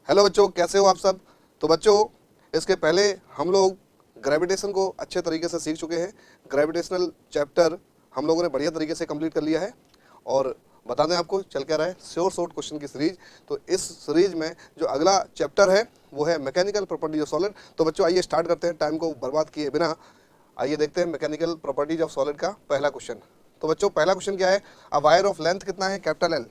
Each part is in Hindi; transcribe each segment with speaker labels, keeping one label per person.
Speaker 1: हेलो बच्चों, कैसे हो आप सब। तो बच्चों, इसके पहले हम लोग ग्रेविटेशन को अच्छे तरीके से सीख चुके हैं। ग्रेविटेशनल चैप्टर हम लोगों ने बढ़िया तरीके से कंप्लीट कर लिया है। और बता दें आपको चल क्या रहा है, श्योर शॉर्ट क्वेश्चन की सीरीज। तो इस सीरीज में जो अगला चैप्टर है वो है मैकेनिकल प्रॉपर्टीज ऑफ सॉलिड। तो बच्चों आइए स्टार्ट करते हैं, टाइम को बर्बाद किए बिना। आइए देखते हैं मैकेनिकल प्रॉपर्टीज ऑफ सॉलिड का पहला क्वेश्चन। तो बच्चों पहला क्वेश्चन क्या है, अ वायर ऑफ लेंथ कितना है, कैपिटल एल।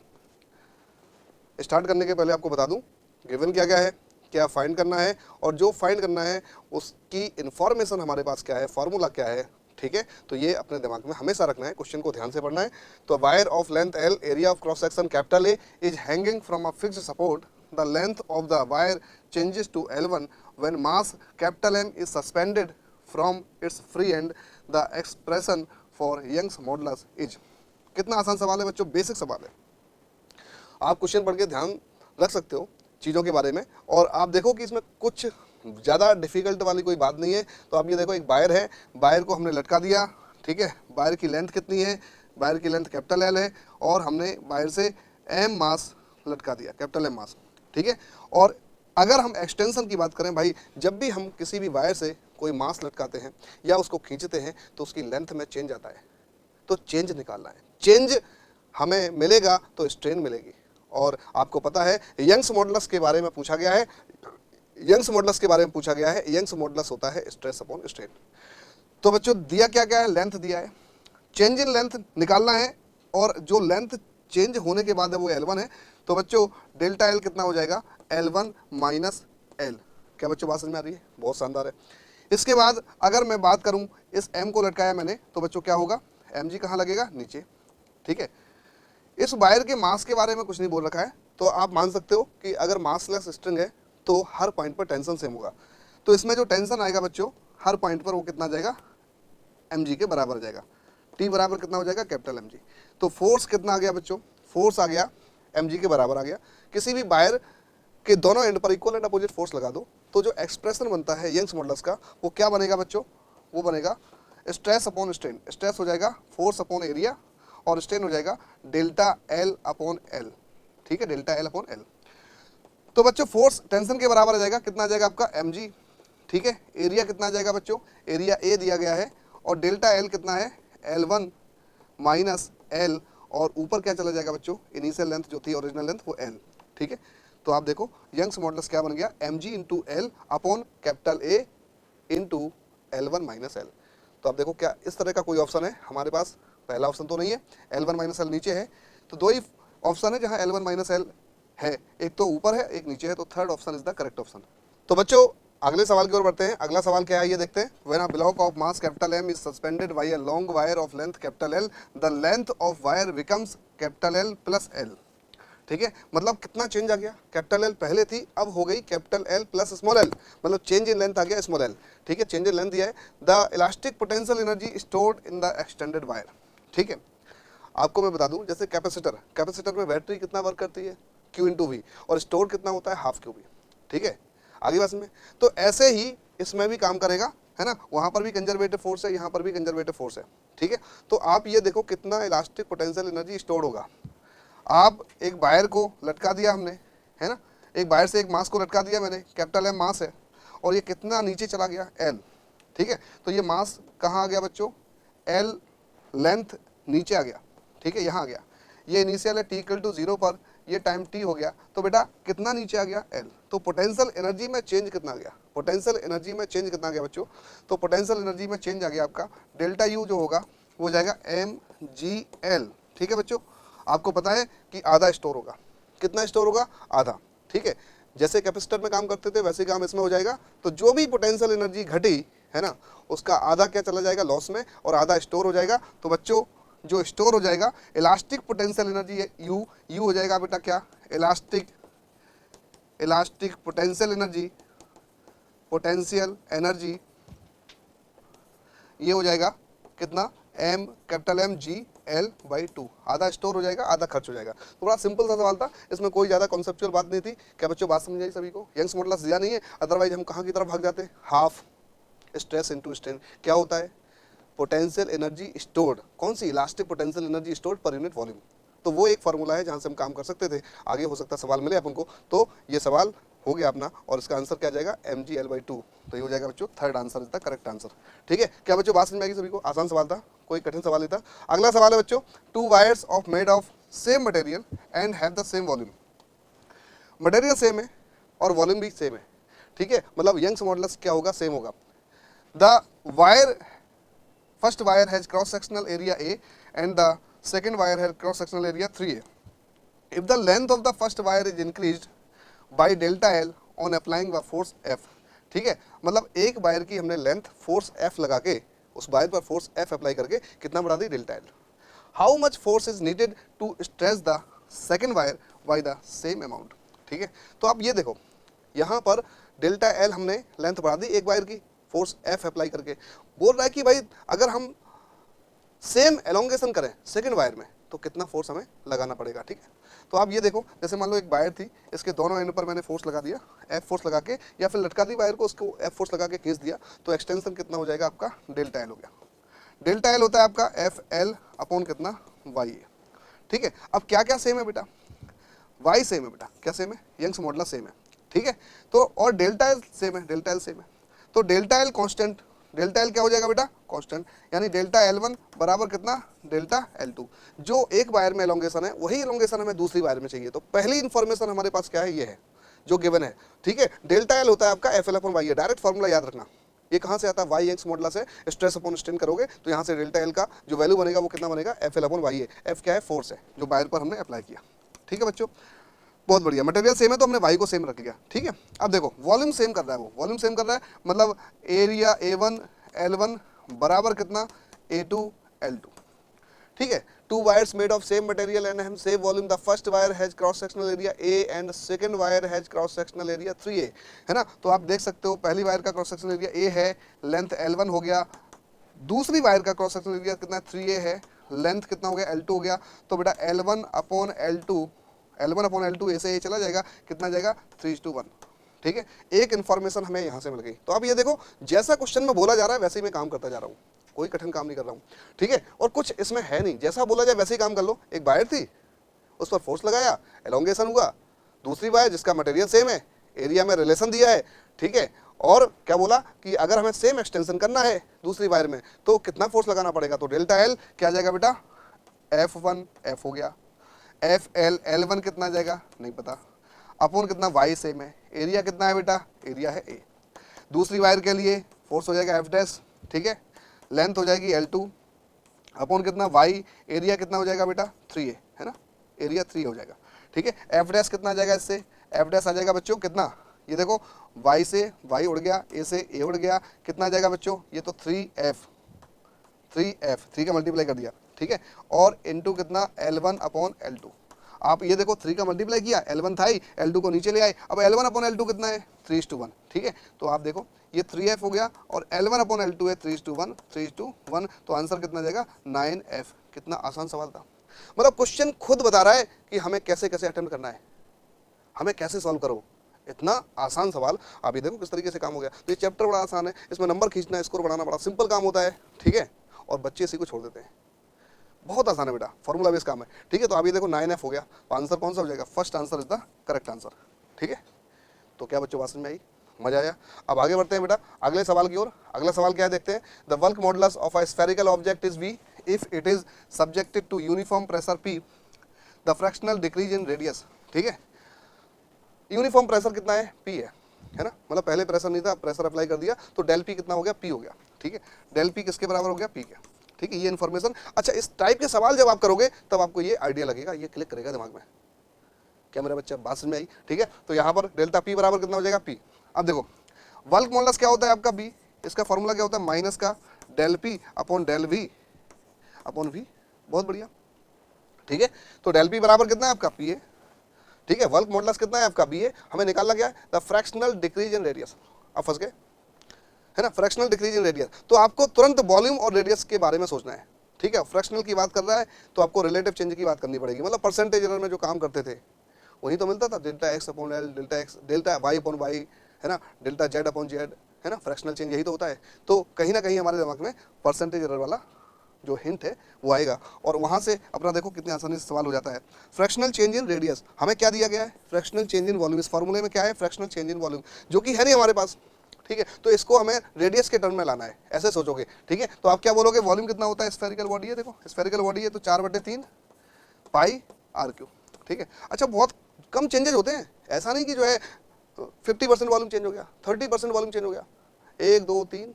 Speaker 1: स्टार्ट करने के पहले आपको बता दूं गिवन क्या क्या है, क्या फाइंड करना है, और जो फाइंड करना है उसकी इंफॉर्मेशन हमारे पास क्या है, फॉर्मूला क्या है। ठीक है, तो ये अपने दिमाग में हमेशा रखना है, क्वेश्चन को ध्यान से पढ़ना है। तो wire of length L, area of cross section capital A is hanging from a fixed support. The length of the wire changes to L1 when mass capital M is suspended from its free end. The expression for Young's modulus is. कितना आसान सवाल है बच्चों, बेसिक सवाल है। आप क्वेश्चन पढ़ के ध्यान रख सकते हो चीज़ों के बारे में, और आप देखो कि इसमें कुछ ज़्यादा डिफिकल्ट वाली कोई बात नहीं है। तो आप ये देखो, एक वायर है, वायर को हमने लटका दिया। ठीक है, वायर की लेंथ कितनी है, वायर की लेंथ कैपिटल एल है, और हमने वायर से एम मास लटका दिया, कैपिटल एम मास। ठीक है, और अगर हम एक्सटेंशन की बात करें भाई, जब भी हम किसी भी वायर से कोई मास लटकाते हैं या उसको खींचते हैं तो उसकी लेंथ में चेंज आता है। तो चेंज निकालना है, चेंज हमें मिलेगा तो स्ट्रेन मिलेगी। और आपको पता है यंग्स मॉडुलस के बारे में पूछा गया है, यंग्स मॉडुलस के बारे में पूछा गया है। यंग्स मॉडुलस होता है स्ट्रेस अपॉन स्ट्रेन। तो बच्चों दिया क्या क्या है, लेंथ दिया है, चेंज इन लेंथ निकालना है, और जो लेंथ चेंज होने के बाद है वो L1 है। तो बच्चों डेल्टा एल कितना हो जाएगा, L1 माइनस एल। क्या बच्चों बात समझ में आ रही है, बहुत शानदार है। इसके बाद अगर मैं बात करूं, इस M को लटकाया मैंने, तो बच्चों क्या होगा, mg कहाँ लगेगा, नीचे। ठीक है, इस वायर के मास के बारे में कुछ नहीं बोल रखा है, तो आप मान सकते हो कि अगर मासलेस स्ट्रिंग है तो हर पॉइंट पर टेंशन सेम होगा। तो इसमें जो टेंशन आएगा बच्चों हर पॉइंट पर वो कितना जाएगा, mg के बराबर जाएगा। t बराबर कितना हो जाएगा, कैपिटल mg। तो फोर्स कितना आ गया बच्चों, फोर्स आ गया mg के बराबर आ गया। किसी भी वायर के दोनों एंड पर इक्वल एंड अपोजिट फोर्स लगा दो, तो जो एक्सप्रेशन बनता है यंग्स मॉडुलस का वो क्या बनेगा बच्चों, वो बनेगा स्ट्रेस अपॉन स्ट्रेन। स्ट्रेस हो जाएगा फोर्स अपॉन एरिया, और स्ट्रेन हो जाएगा डेल्टा एल अपॉन एल। ठीक है, डेल्टा एल अपॉन एल। तो बच्चों फोर्स टेंशन के बराबर आ जाएगा, कितना आ जाएगा आपका mg। ठीक है, एरिया कितना आ जाएगा बच्चों, एरिया ए दिया गया है, और डेल्टा एल कितना है, L1 माइनस एल, और ऊपर क्या चला जाएगा बच्चों, इनिशियल लेंथ जो थी ओरिजिनल लेंथ वो एल। ठीक है, तो आप देखो यंग्स मॉडुलस क्या बन गया, mg into L upon capital A into L1 minus L. तो आप देखो क्या इस तरह का कोई ऑप्शन है हमारे पास, पहला ऑप्शन तो नहीं है, L1 माइनस एल नीचे है। तो दो ही ऑप्शन है जहां L1 माइनस एल है, एक तो ऊपर है एक नीचे है, तो third option is the correct option. तो बच्चों अगले सवाल की ओर बढ़ते हैं। अगला सवाल क्या है ये देखते हैं। When a block of mass capital M is suspended bye a long wire of length capital L, the length of wire becomes capital L plus L। ठीक है, मतलब कितना चेंज आ गया, कैपिटल एल पहले थी अब हो गई capital L plus small L, मतलब चेंज इन लेंथ आ गया स्मॉल एल। ठीक है, चेंज इन लेंथ दिया है। The elastic potential energy stored in the extended wire. ठीक है, आपको मैं बता दूं जैसे कैपेसिटर, कैपेसिटर में बैटरी कितना वर्क करती है, Q इंटू वी, और स्टोर कितना होता है, हाफ क्यू वी। ठीक है, आगे बात में। तो ऐसे ही इसमें भी काम करेगा, है ना, वहां पर भी कंजर्वेटिव फोर्स है, यहाँ पर भी कंजर्वेटिव फोर्स है। ठीक है, तो आप ये देखो कितना इलास्टिक पोटेंशियल एनर्जी स्टोर होगा। आप एक वायर को लटका दिया हमने, है ना, एक वायर से एक मास को लटका दिया मैंने, कैपिटल एम मास है, और ये कितना नीचे चला गया, एल। ठीक है, तो ये मास कहाँ आ गया बच्चों, एल लेंथ नीचे आ गया। ठीक है, यहाँ आ गया, ये इनिशियल है t इक्वल टू 0 पर, ये टाइम t हो गया, तो बेटा कितना नीचे आ गया, एल। तो पोटेंशियल एनर्जी में चेंज कितना आ गया, पोटेंशियल एनर्जी में चेंज कितना आ गया बच्चों, तो पोटेंशियल एनर्जी में चेंज आ गया आपका डेल्टा यू जो होगा वो जाएगा mgl। ठीक है बच्चों, आपको पता है कि आधा स्टोर होगा, कितना स्टोर होगा, आधा। ठीक है, जैसे कैपेसिटर में काम करते थे वैसे काम इसमें हो जाएगा। तो जो भी पोटेंशियल एनर्जी घटी है ना, उसका आधा क्या चला जाएगा लॉस में, और आधा स्टोर हो जाएगा। तो बच्चों जो स्टोर हो जाएगा elastic potential energy U, U हो जाएगा बेटा क्या, elastic, elastic potential energy, potential energy ये हो जाएगा कितना, M capital M g L by 2। आधा स्टोर हो जाएगा आधा खर्च हो जाएगा। तो बड़ा सिंपल सा सवाल था, इसमें कोई ज़्यादा कॉन्सेप्चुअल बात नहीं थी। क्या बच्चों बात समझ आई सभी को, यंग्स मॉडुलस दिया नहीं है, अदरवाइज हम कहाँ की तरफ भाग जाते, हाफ स्ट्रेस इंटू स्ट्रेन। क्या होता है, पोटेंशियल एनर्जी स्टोर्ड, कौन सी, elastic potential energy stored per unit volume. तो वो एक फार्मूला है जहाँ से हम काम कर सकते थे। आगे हो सकता है सवाल मिले अपन को, तो ये सवाल हो गया अपना, और इसका आंसर क्या जाएगा mgl/2, तो ये हो जाएगा बच्चों third answer is the correct answer. ठीक है, क्या बच्चों बात समझ में आएगी सभी को? आसान सवाल था, कोई कठिन सवाल नहीं था। अगला सवाल है बच्चों, to wires of made of same material and have the same volume. Material same है और वॉल्यूम भी सेम है। ठीक है, मतलब यंग्स मॉडुलस क्या होगा? सेम होगा। The wire first wire has cross sectional area A and the second wire has cross sectional area 3A. If the length of the first wire is increased by delta L on applying the force F, ठीक है, मतलब एक वायर की हमने लेंथ फोर्स F लगा के उस वायर पर फोर्स F अप्लाई करके कितना बढ़ा दी? Delta L. How much force is needed to stretch the second wire by the same amount. ठीक है, तो आप ये देखो, यहाँ पर डेल्टा L हमने लेंथ बढ़ा दी एक वायर की फोर्स F अप्लाई करके। बोल रहा है कि भाई अगर हम सेम एलोंगेशन करें सेकेंड वायर में तो कितना फोर्स हमें लगाना पड़ेगा। ठीक है, तो आप ये देखो, जैसे मान लो एक वायर थी, इसके दोनों एंड पर मैंने फोर्स लगा दिया, F फोर्स लगा के, या फिर लटका दी वायर को, उसको F फोर्स लगा के खींच दिया, तो एक्सटेंशन कितना हो जाएगा आपका? डेल्टा L हो गया। डेल्टा L होता है आपका FL अपॉन कितना? YA। ठीक है, अब क्या क्या सेम है बेटा? Y सेम है बेटा, क्या सेम है? यंग्स मॉडुलस सेम है। ठीक है, तो और डेल्टा L सेम है, डेल्टा L सेम है, तो delta L constant, delta L क्या हो जाएगा बेटा? कांस्टेंट, यानी डेल्टा L1 बराबर कितना? Delta L2। जो एक वायर में एलोंगेशन है वही एलोंगेशन हमें दूसरी वायर में चाहिए, तो पहली इंफॉर्मेशन हमारे पास क्या है? ये है जो गिवन है। ठीक है, डेल्टा L होता है आपका FL upon YA। Direct formula याद रखना, ये कहाँ से आता है? वाई यंग्स मॉडुलस है, स्ट्रेस अपॉन स्ट्रेन करोगे तो यहाँ से डेल्टा L का जो वैल्यू बनेगा वो कितना बनेगा? FL upon YA। F क्या है? फोर्स है जो वायर पर हमने अप्लाई किया। ठीक है बच्चों, बहुत बढ़िया। मटेरियल सेम है तो हमने वाई को सेम रख लिया। ठीक है, अब देखो वॉल्यूम सेम कर रहा है, वो वॉल्यूम सेम कर रहा है, मतलब एरिया A1 L1 बराबर कितना? A2 L2। ठीक है, to wires made of same material and have same volume. The first wire has cross sectional area A and second wire has cross sectional area 3A, है ना। तो आप देख सकते हो पहली वायर का क्रॉस सेक्शनल एरिया A है, लेंथ L1 हो गया, दूसरी वायर का क्रॉस सेक्शनल एरिया कितना? 3A है, लेंथ कितना हो गया? L2 हो गया। तो बेटा L1 अपॉन L2 ऐसे ये चला जाएगा, कितना जाएगा? 3:1। ठीक है, एक इन्फॉर्मेशन हमें यहाँ से मिल गई। तो अब ये देखो, जैसा क्वेश्चन में बोला जा रहा है वैसे ही मैं काम करता जा रहा हूँ, कोई कठिन काम नहीं कर रहा हूँ। ठीक है, और कुछ इसमें है नहीं, जैसा बोला जाए वैसे ही काम कर लो। एक वायर थी, उस पर फोर्स लगाया, एलोंगेशन हुआ। दूसरी वायर जिसका मटेरियल सेम है, एरिया में रिलेशन दिया है। ठीक है, और क्या बोला कि अगर हमें सेम एक्सटेंशन करना है दूसरी वायर में तो कितना फोर्स लगाना पड़ेगा? तो डेल्टा L क्या जाएगा बेटा? F1 F हो गया, FL L1 कितना जाएगा? नहीं पता, अपॉन कितना? Y सेम है, एरिया कितना है बेटा? एरिया है A। दूसरी वायर के लिए फोर्स हो जाएगा F'। ठीक है, लेंथ हो जाएगी L2 अपॉन कितना? Y, एरिया कितना हो जाएगा बेटा? 3A, है ना, एरिया 3 हो जाएगा। ठीक है, F' कितना आ जाएगा? इससे F' आ जाएगा बच्चों कितना? ये देखो, Y से Y उड़ गया, A से A उड़ गया, कितना आ जाएगा बच्चों? ये तो 3F, 3 का मल्टीप्लाई कर दिया। ठीक है, और इनटू कितना? L1 upon L2। आप ये देखो 3 का मल्टीप्लाई किया, L1 था ही, L2 को नीचे ले आए, अब L1 अपॉन L2 कितना है? 3:1। ठीक है, तो आप देखो ये 3F हो गया और L1 अपॉन L2 है 3:1, तो आंसर कितना जाएगा? 9F। कितना आसान सवाल था, मतलब क्वेश्चन खुद बता रहा है कि हमें कैसे कैसे अटेम्प्ट करना है, हमें कैसे सॉल्व करो। इतना आसान सवाल, आप ये देखो किस तरीके से काम हो गया। तो ये चैप्टर बड़ा आसान है, इसमें नंबर खींचना, स्कोर बढ़ाना बड़ा सिंपल काम होता है। ठीक है, और बच्चे इसी को छोड़ देते हैं। बहुत आसान है बेटा, फॉर्मूला बेस्ड काम है। ठीक है, तो आप ये देखो 9F हो गया, तो आंसर कौन सा हो जाएगा? First answer is the correct answer. ठीक है, तो क्या बच्चों बात समझ में आई? मजा आया? अब आगे बढ़ते हैं बेटा अगले सवाल की ओर। अगला सवाल क्या है देखते हैं। The work modulus of a spherical object is V if it is subjected to uniform pressure P, the fractional decrease in radius. ठीक है, यूनिफॉर्म प्रेशर कितना है? P है ना, मतलब पहले प्रेशर नहीं था, प्रेशर अप्लाई कर दिया तो डेल P कितना हो गया? P हो गया। ठीक है, डेल P किसके बराबर हो गया? P के। ठीक है, ये इन्फॉर्मेशन, अच्छा इस टाइप के सवाल जब आप करोगे तब आपको ये आइडिया लगेगा, ये क्लिक करेगा दिमाग में। क्या मेरा बच्चा बात समझ में आई? ठीक है, तो यहाँ पर डेल्टा P बराबर कितना हो जाएगा? P। अब देखो वर्क मॉडुलस क्या होता है आपका? B। इसका फॉर्मूला क्या होता है? माइनस का del P upon del V upon V। बहुत बढ़िया। ठीक है, तो डेल P बराबर कितना है आपका? P है। ठीक है, वर्क मॉडुलस कितना है आपका? B है। हमें निकालना क्या है? The fractional decrease in radius. आप फंस गए, है ना, फ्रैक्शनल डिक्रीज इन रेडियस। तो आपको तुरंत वॉल्यूम और रेडियस के बारे में सोचना है। ठीक है, फ्रैक्शनल की बात कर रहा है तो आपको रिलेटिव चेंज की बात करनी पड़ेगी, मतलब परसेंटेज एरर में जो काम करते थे वही तो मिलता था, delta X upon L, delta X, delta Y upon Y, है ना, डेल्टा Z अपॉन Z, है ना, फ्रैक्शनल चेंज यही तो होता है। तो कहीं ना कहीं हमारे दिमाग में परसेंटेज एरर वाला जो हिंट है वो आएगा, और वहां से अपना देखो कितने आसानी से सवाल हो जाता है। फ्रैक्शनल चेंज इन रेडियस हमें क्या दिया गया है, फ्रैक्शनल चेंज इन वॉल्यूम। इस फॉर्मूले में क्या है, फ्रैक्शनल चेंज इन वॉल्यूम, जो कि है नहीं हमारे पास, ठीक है। तो इसको हमें रेडियस के टर्म में लाना है, ऐसे सोचोगे, ठीक है। तो आप क्या बोलोगे, वॉल्यूम कितना होता है, स्फेरिकल बॉडी है, देखो स्फेरिकल बॉडी है तो 4/3 पाई आर क्यू, ठीक है। अच्छा, बहुत कम चेंजेस होते हैं, ऐसा नहीं कि जो है 50% वॉल्यूम चेंज हो गया, 30% वॉल्यूम चेंज हो गया, 1 2 3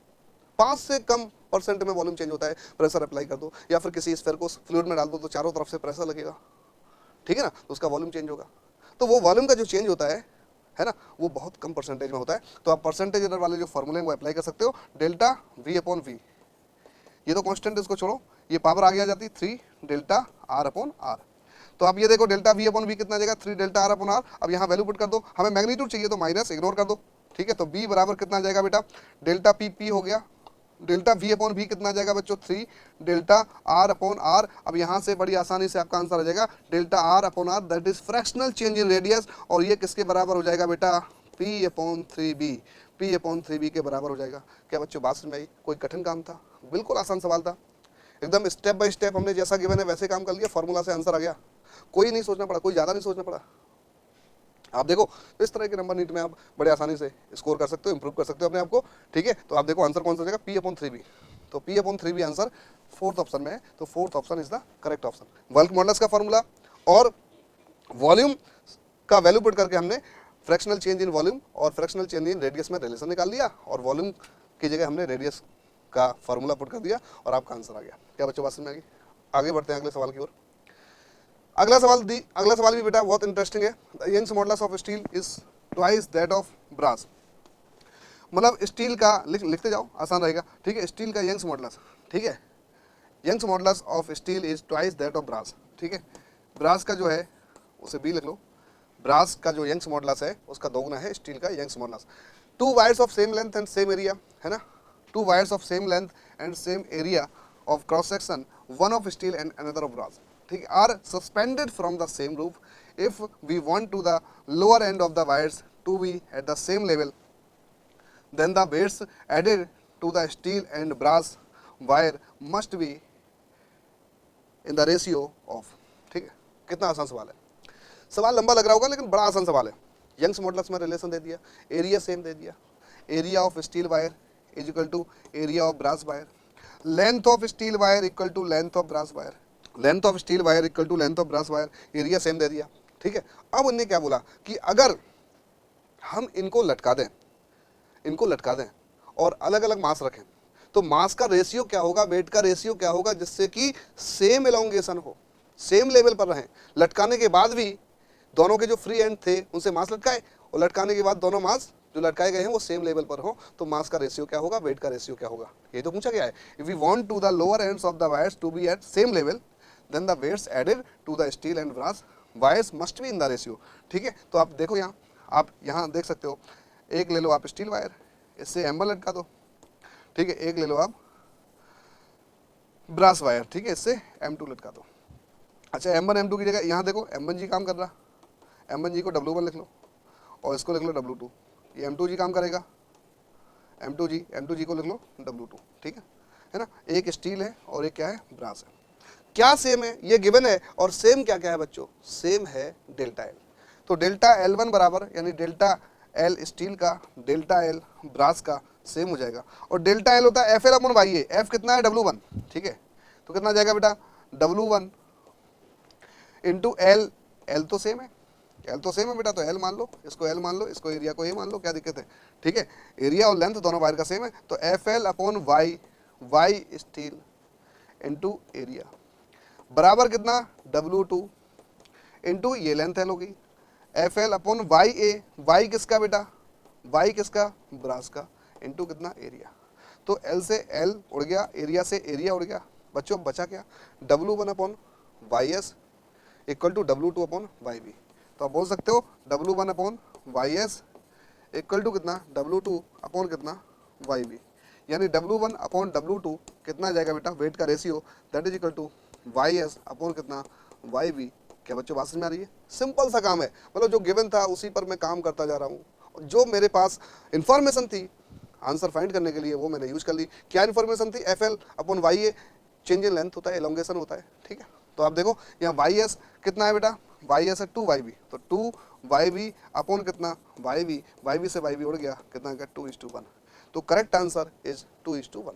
Speaker 1: 5 से कम परसेंट में वॉल्यूम चेंज होता है। प्रेशर अप्लाई कर दो या फिर किसी स्फीयर को फ्लूइड में डाल दो तो चारों तरफ से प्रेशर लगेगा, ठीक है ना, तो उसका वॉल्यूम चेंज होगा। तो वो वॉल्यूम का जो चेंज होता है ना, वो बहुत कम परसेंटेज में होता है। तो आप परसेंटेज एरर वाले जो फॉर्मूले हैं वो अप्लाई कर सकते हो, डेल्टा वी अपॉन वी, ये तो कांस्टेंट है, इसको छोड़ो, ये पावर आगे आ जाती है 3 डेल्टा आर अपॉन आर। तो आप ये देखो डेल्टा वी अपॉन वी कितना आ जाएगा, 3 डेल्टा आर अपॉन आर। अब यहाँ वैल्यू पुट कर दो, हमें मैग्नीट्यूड चाहिए तो माइनस इग्नोर कर दो, ठीक है। तो बी बराबर कितना आ जाएगा बेटा, डेल्टा पी पी हो गया, डेल्टा वी अपॉन वी कितना आ जाएगा बच्चों, 3 डेल्टा आर अपॉन आर। अब यहाँ से बड़ी आसानी से आपका आंसर आ जाएगा delta R upon R, that is fractional change in radius, और ये किसके बराबर हो जाएगा बेटा, P upon 3b, P upon 3b के बराबर हो जाएगा। क्या बच्चों बात समझ में आई, कोई कठिन काम था, बिल्कुल आसान सवाल था, एकदम स्टेप बाय स्टेप हमने जैसा गिवन है वैसे काम कर लिया, फॉर्मूला से आंसर आ गया, कोई नहीं सोचना पड़ा, कोई ज़्यादा नहीं सोचना पड़ा। आप देखो तो इस तरह के नंबर नीट में आप बड़े आसानी से स्कोर कर सकते हो, इंप्रूव कर सकते हो अपने आप को, ठीक है। तो आप देखो आंसर कौन सा हो जाएगा, पी अपॉन 3b, तो P upon 3b answer 4th option में है, तो 4th option is the correct option. Bulk models का फॉर्मूला और वॉल्यूम का वैल्यू पुट करके हमने फ्रैक्शनल चेंज इन वॉल्यूम और फ्रैक्शनल चेंज इन रेडियस में रिलेशन निकाल लिया, और वॉल्यूम की जगह हमने रेडियस का फॉर्मूला पुट कर दिया और आपका आंसर आ गया। क्या बच्चों बात समझ में आ गई? आगे बढ़ते हैं अगले सवाल की ओर। अगला सवाल भी बेटा बहुत इंटरेस्टिंग है। The Young's modulus of steel is twice that of brass. मतलब स्टील का लिखते जाओ, आसान रहेगा, ठीक है। स्टील का यंग्स मॉडुलस, ठीक है, Young's modulus of steel is twice that of brass, ठीक है। ब्रास का जो है उसे बी लिख लो, ब्रास का जो यंग्स मॉडुलस है उसका दोगुना है स्टील का Young's modulus. 2 wires of same length and same area, है ना, 2 wires of same length and same area of cross section, one of steel and another of brass, ठीक है, are suspended from the same roof. If we want to the lower end of the wires to be at the same level, then the weights added to the steel and brass wire must be in the ratio of, ठीक है। कितना आसान सवाल है, सवाल लंबा लग रहा होगा लेकिन बड़ा आसान सवाल है। यंग्स मॉडुलस में रिलेशन दे दिया, एरिया सेम दे दिया, area of steel wire is equal to area of brass wire, length of steel wire equal to length of brass wire, length of steel wire equal to length of brass wire, area same दे दिया, ठीक है। अब उन्होंने क्या बोला कि अगर हम इनको लटका दें और अलग अलग मास रखें तो मास का रेशियो क्या होगा, वेट का रेशियो क्या होगा, जिससे कि सेम एलोंगेशन हो, सेम लेवल पर रहें। लटकाने के बाद भी दोनों के जो फ्री एंड थे उनसे मास लटकाए, और लटकाने के बाद दोनों मास जो लटकाए गए हैं वो सेम लेवल पर हो, तो मास का रेशियो क्या होगा, वेट का रेशियो क्या होगा, ये तो पूछा गया है। If we want to the lower ends of the wires to be at same level, then the weights added to the steel and brass wires must be in the ratio, ठीक है। तो आप देखो यहाँ, आप यहाँ देख सकते हो, एक ले लो आप स्टील वायर, इससे M1 लटका दो, ठीक है, एक ले लो आप ब्रास वायर, ठीक है, इससे M2 लटका दो। अच्छा, M1 M2 की जगह यहाँ देखो M1G काम कर रहा, M1G को W1 लिख लो और इसको लिख लो W2, ये M2G काम करेगा, M2G को लिख लो W2, ठीक है ना। एक स्टील है और एक क्या है, ब्रास है। क्या सेम है, ये गिवन है, और सेम क्या क्या है बच्चों, सेम है डेल्टा L। तो डेल्टा L1 बराबर यानी डेल्टा L स्टील का, डेल्टा L ब्रास का सेम हो जाएगा, और डेल्टा L होता है FL अपॉन वाई ए, F कितना है W1, ठीक है। तो कितना जाएगा बेटा, W1 इंटू L, L तो सेम है, L तो सेम है बेटा, तो L मान लो, इसको L मान लो, इसको एरिया को A मान लो, क्या दिक्कत है, ठीक है। एरिया और लेंथ दोनों वायर का सेम है, तो FL upon Y, Y steel into area बराबर कितना, W2 इंटू ये लेंथ L होगी, FL upon Y A, Y किसका बेटा, वाई किसका, ब्रास का, इंटू कितना, एरिया। तो L से L उड़ गया, एरिया से एरिया उड़ गया, बच्चों बचा क्या, W1 upon Y S equal to W2 upon Y B. तो आप बोल सकते हो W1 upon Y S equal to कितना, W2 अपॉन कितना, वाई बी, यानी W1 अपॉन W2 कितना जाएगा बेटा, वेट का ratio, that is equal to Y S upon कितना, वाई बी। क्या बच्चों बात समझ में आ रही है? सिंपल सा काम है, मतलब जो गिवन था उसी पर मैं काम करता जा रहा हूँ, जो मेरे पास इंफॉर्मेशन थी आंसर फाइंड करने के लिए वो मैंने यूज कर ली। क्या इन्फॉर्मेशन थी, FL upon Y A change in length होता है, एलोंगेशन होता है, ठीक है। तो आप देखो यहाँ वाई एस कितना है बेटा, वाई एस है 2YV, तो 2YV अपॉन कितना YV, YV से YV उड़ गया, कितना गया 2:1। तो करेक्ट आंसर इज 2:1।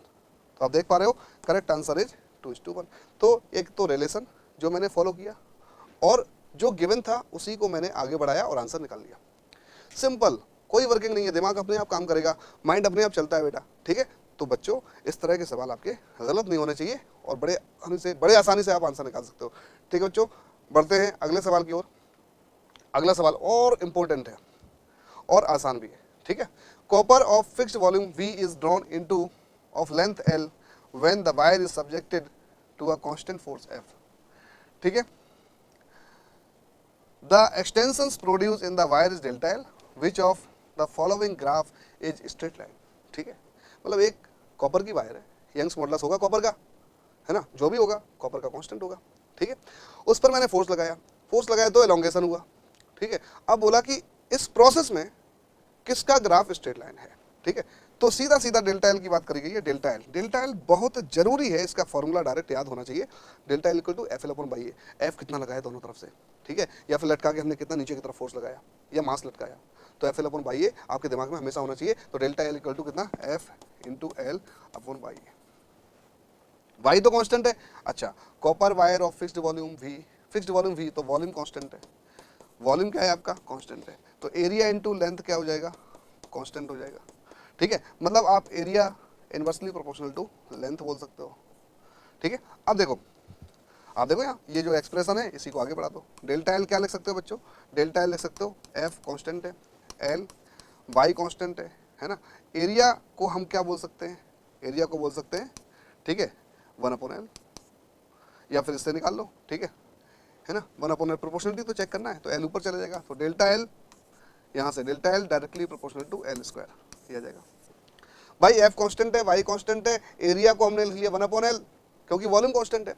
Speaker 1: तो आप देख पा रहे हो करेक्ट आंसर इज 2:1। तो एक तो रिलेशन जो मैंने फॉलो किया और जो गिवन था उसी को मैंने आगे बढ़ाया और आंसर निकाल लिया। सिंपल, कोई वर्किंग नहीं है, दिमाग अपने आप काम करेगा, माइंड अपने आप चलता है बेटा, ठीक है। तो बच्चों इस तरह के सवाल आपके गलत नहीं होने चाहिए और बड़े आसानी से आप आंसर निकाल सकते हो, ठीक है बच्चों। बढ़ते हैं अगले सवाल की ओर। अगला सवाल और इम्पोर्टेंट है और आसान भी है, ठीक है। Copper of fixed volume V is drawn into of length L when the wire is subjected to a constant force F, ठीक है। The extensions produced in the wire is delta L. Which of the following graph is straight line? ठीक है, मतलब एक कॉपर की वायर है, यंग्स मॉडुलस होगा कॉपर का, है ना, जो भी होगा कॉपर का कांस्टेंट होगा, ठीक है। उस पर मैंने फोर्स लगाया तो एलोंगेशन हुआ, ठीक है। अब बोला कि इस प्रोसेस में किसका ग्राफ स्ट्रेट लाइन है, ठीक है। तो सीधा सीधा डेल्टा एल की बात करी गई है। डेल्टा एल बहुत जरूरी है, इसका फॉर्मूला डायरेक्ट याद होना चाहिए। Delta L equal to F L upon Y A. F कितना लगाया दोनों तरफ से, ठीक है, या फिर लटका के हमने कितना नीचे की तरफ फोर्स लगाया या मास लटकाया, तो F L upon Y A आपके दिमाग में हमेशा होना चाहिए। तो डेल्टा एल इक्वल टू कितना, F into L upon Y A. Y तो कांस्टेंट है। अच्छा, copper wire of fixed volume V, fixed volume V, तो वॉल्यूम कांस्टेंट है, वॉल्यूम क्या है आपका, कांस्टेंट है। तो एरिया इनटू लेंथ क्या हो जाएगा, कांस्टेंट हो जाएगा, ठीक है। मतलब आप area inversely proportional to length बोल सकते हो, ठीक है। अब देखो यहाँ ये जो एक्सप्रेशन है इसी को आगे बढ़ा दो। डेल्टा एल क्या लिख सकते हो बच्चों, डेल्टा एल लिख सकते हो एफ कांस्टेंट है, एल वाई कांस्टेंट है ना। एरिया को हम क्या बोल सकते हैं, एरिया को बोल सकते हैं, ठीक है, 1/L, या फिर इससे निकाल लो, ठीक है ना। 1/L प्रोपोर्शनलिटी तो चेक करना है, तो एल ऊपर चले जाएगा, तो डेल्टा एल यहाँ से delta L directly proportional to L square, ये आ जाएगा। भाई एफ कांस्टेंट है, वाई कांस्टेंट है, एरिया को हमने लिख लिया 1/L क्योंकि वॉल्यूम कांस्टेंट है।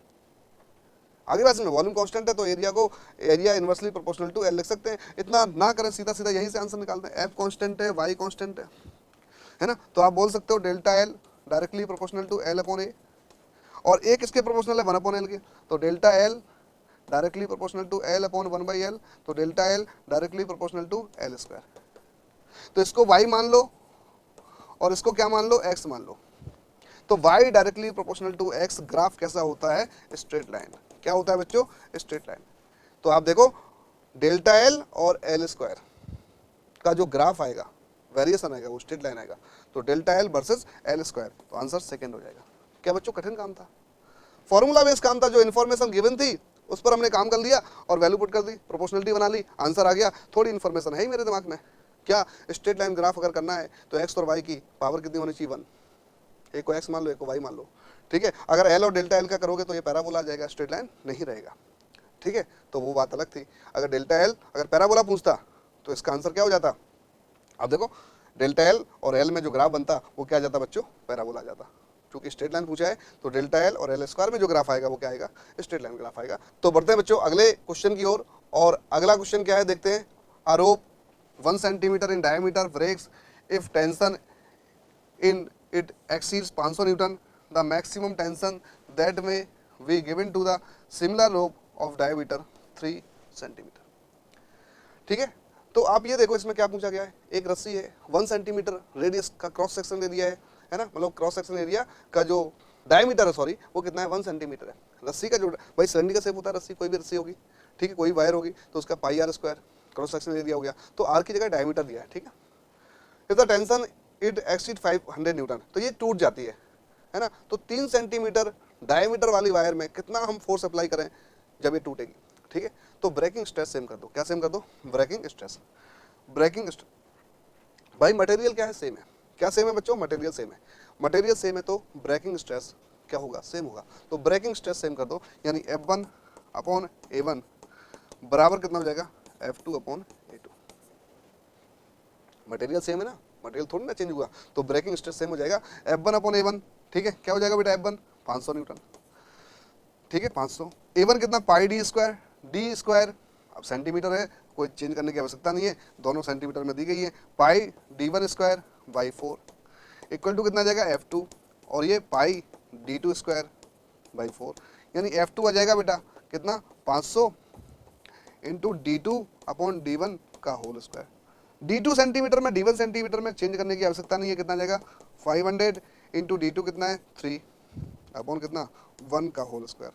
Speaker 1: आगे बात में वॉल्यूम कांस्टेंट है तो area inversely proportional to L लिख सकते हैं। इतना ना करें, सीधा सीधा यहीं से आंसर निकालते हैं। एफ कांस्टेंट है, वाई कांस्टेंट है ना, तो आप बोल सकते हो delta L directly proportional to L upon A, और एक इसके प्रोपोर्शनल है 1/L के, तो delta L directly proportional to L upon 1/L, तो delta L directly proportional to L square. तो इसको y मान लो और इसको क्या मान लो, x मान लो। तो y directly proportional to x graph कैसा होता है, स्ट्रेट लाइन। क्या होता है बच्चों, स्ट्रेट लाइन। तो आप देखो डेल्टा एल और एल स्क्वायर का जो ग्राफ आएगा, वेरिएशन आएगा, वो स्ट्रेट लाइन आएगा। तो delta L versus L square, तो आंसर सेकंड हो जाएगा। क्या बच्चों कठिन काम था, फॉर्मूला बेस्ड काम था, जो इन्फॉर्मेशन गिवन थी उस पर हमने काम कर लिया और वैल्यू पुट कर दी, प्रोपोर्शनलिटी बना ली, आंसर आ गया। थोड़ी इन्फॉर्मेशन है ही मेरे दिमाग में, क्या स्ट्रेट लाइन ग्राफ अगर करना है तो एक्स और वाई की पावर कितनी होनी चाहिए, 1। एक को एक्स मान लो, एक को वाई मान लो, ठीक है। अगर एल और डेल्टा एल का करोगे तो ये पैराबोला आ जाएगा, स्ट्रेट लाइन नहीं रहेगा, ठीक है। तो वो बात अलग थी। अगर डेल्टा एल अगर पैराबोला पूछता तो इसका आंसर क्या हो जाता। अब देखो डेल्टा एल और एल में जो ग्राफ बनता वो क्या जाता बच्चों, पैराबोला आ जाता। क्योंकि स्ट्रेट लाइन पूछा है तो डेल्टा एल और एल स्क्वायर में जो ग्राफ आएगा वो क्या आएगा, स्ट्रेट लाइन ग्राफ आएगा। तो बढ़ते हैं बच्चों अगले क्वेश्चन की ओर। और अगला क्वेश्चन क्या है देखते हैं। A rope 1 centimeter in diameter breaks if tension in it exceeds 500 Newton. The maximum tension that may be given to the similar rope of diameter 3 centimeter. ठीक है, तो आप ये देखो इसमें क्या पूछा गया है। एक रस्सी है 1 सेंटीमीटर रेडियस का क्रॉस सेक्शन दे दिया है ना, मतलब क्रॉस सेक्शन एरिया का जो डायमीटर है, सॉरी, वो कितना है, 1 सेंटीमीटर है। रस्सी का जो भाई सिलेंडर का शेप होता है, रस्सी कोई भी रस्सी होगी, ठीक है, कोई वायर होगी, तो उसका pi R square cross section area हो गया। तो आर की जगह डायमीटर दिया है, ठीक है। If the tension it exceed 500 Newton, तो ये टूट जाती है ना। तो 3 सेंटीमीटर डायमीटर वाली वायर में कितना हम फोर्स अप्लाई करें जब ये टूटेगी, ठीक है। तो ब्रेकिंग स्ट्रेस सेम कर दो। क्या सेम कर दो, ब्रेकिंग स्ट्रेस। ब्रेकिंग भाई मटेरियल क्या है, सेम है। क्या सेम है बच्चों, मटेरियल सेम है। मटेरियल सेम है तो ब्रेकिंग स्ट्रेस क्या होगा, सेम होगा। तो ब्रेकिंग स्ट्रेस सेम कर दो, यानी F1 अपॉन A1 बराबर कितना हो जाएगा, F2 upon A2। Material same है ना, मटेरियल थोड़ी ना चेंज हुआ, तो ब्रेकिंग स्ट्रेस सेम हो जाएगा F1 अपॉन A1, ठीक है। क्या हो जाएगा बेटा, F1 500 न्यूटन, ठीक है, 500। A1 कितना, पाई डी स्क्वायर, डी स्क्वायर अब सेंटीमीटर है, कोई चेंज करने की आवश्यकता नहीं है, दोनों सेंटीमीटर में दी गई है। Pi D1 square by 4 equal to कितना आ जाएगा, F2, और ये पाई D2 स्क्वायर बाई 4, यानी F2 आ जाएगा बेटा कितना 500 इंटू D2 अपॉन D1 का होल स्क्वायर। D2 सेंटीमीटर में D1 सेंटीमीटर में चेंज करने की आवश्यकता नहीं है, कितना जाएगा 500 इंटू D2 कितना है 3 अपॉन कितना 1 का होल स्क्वायर।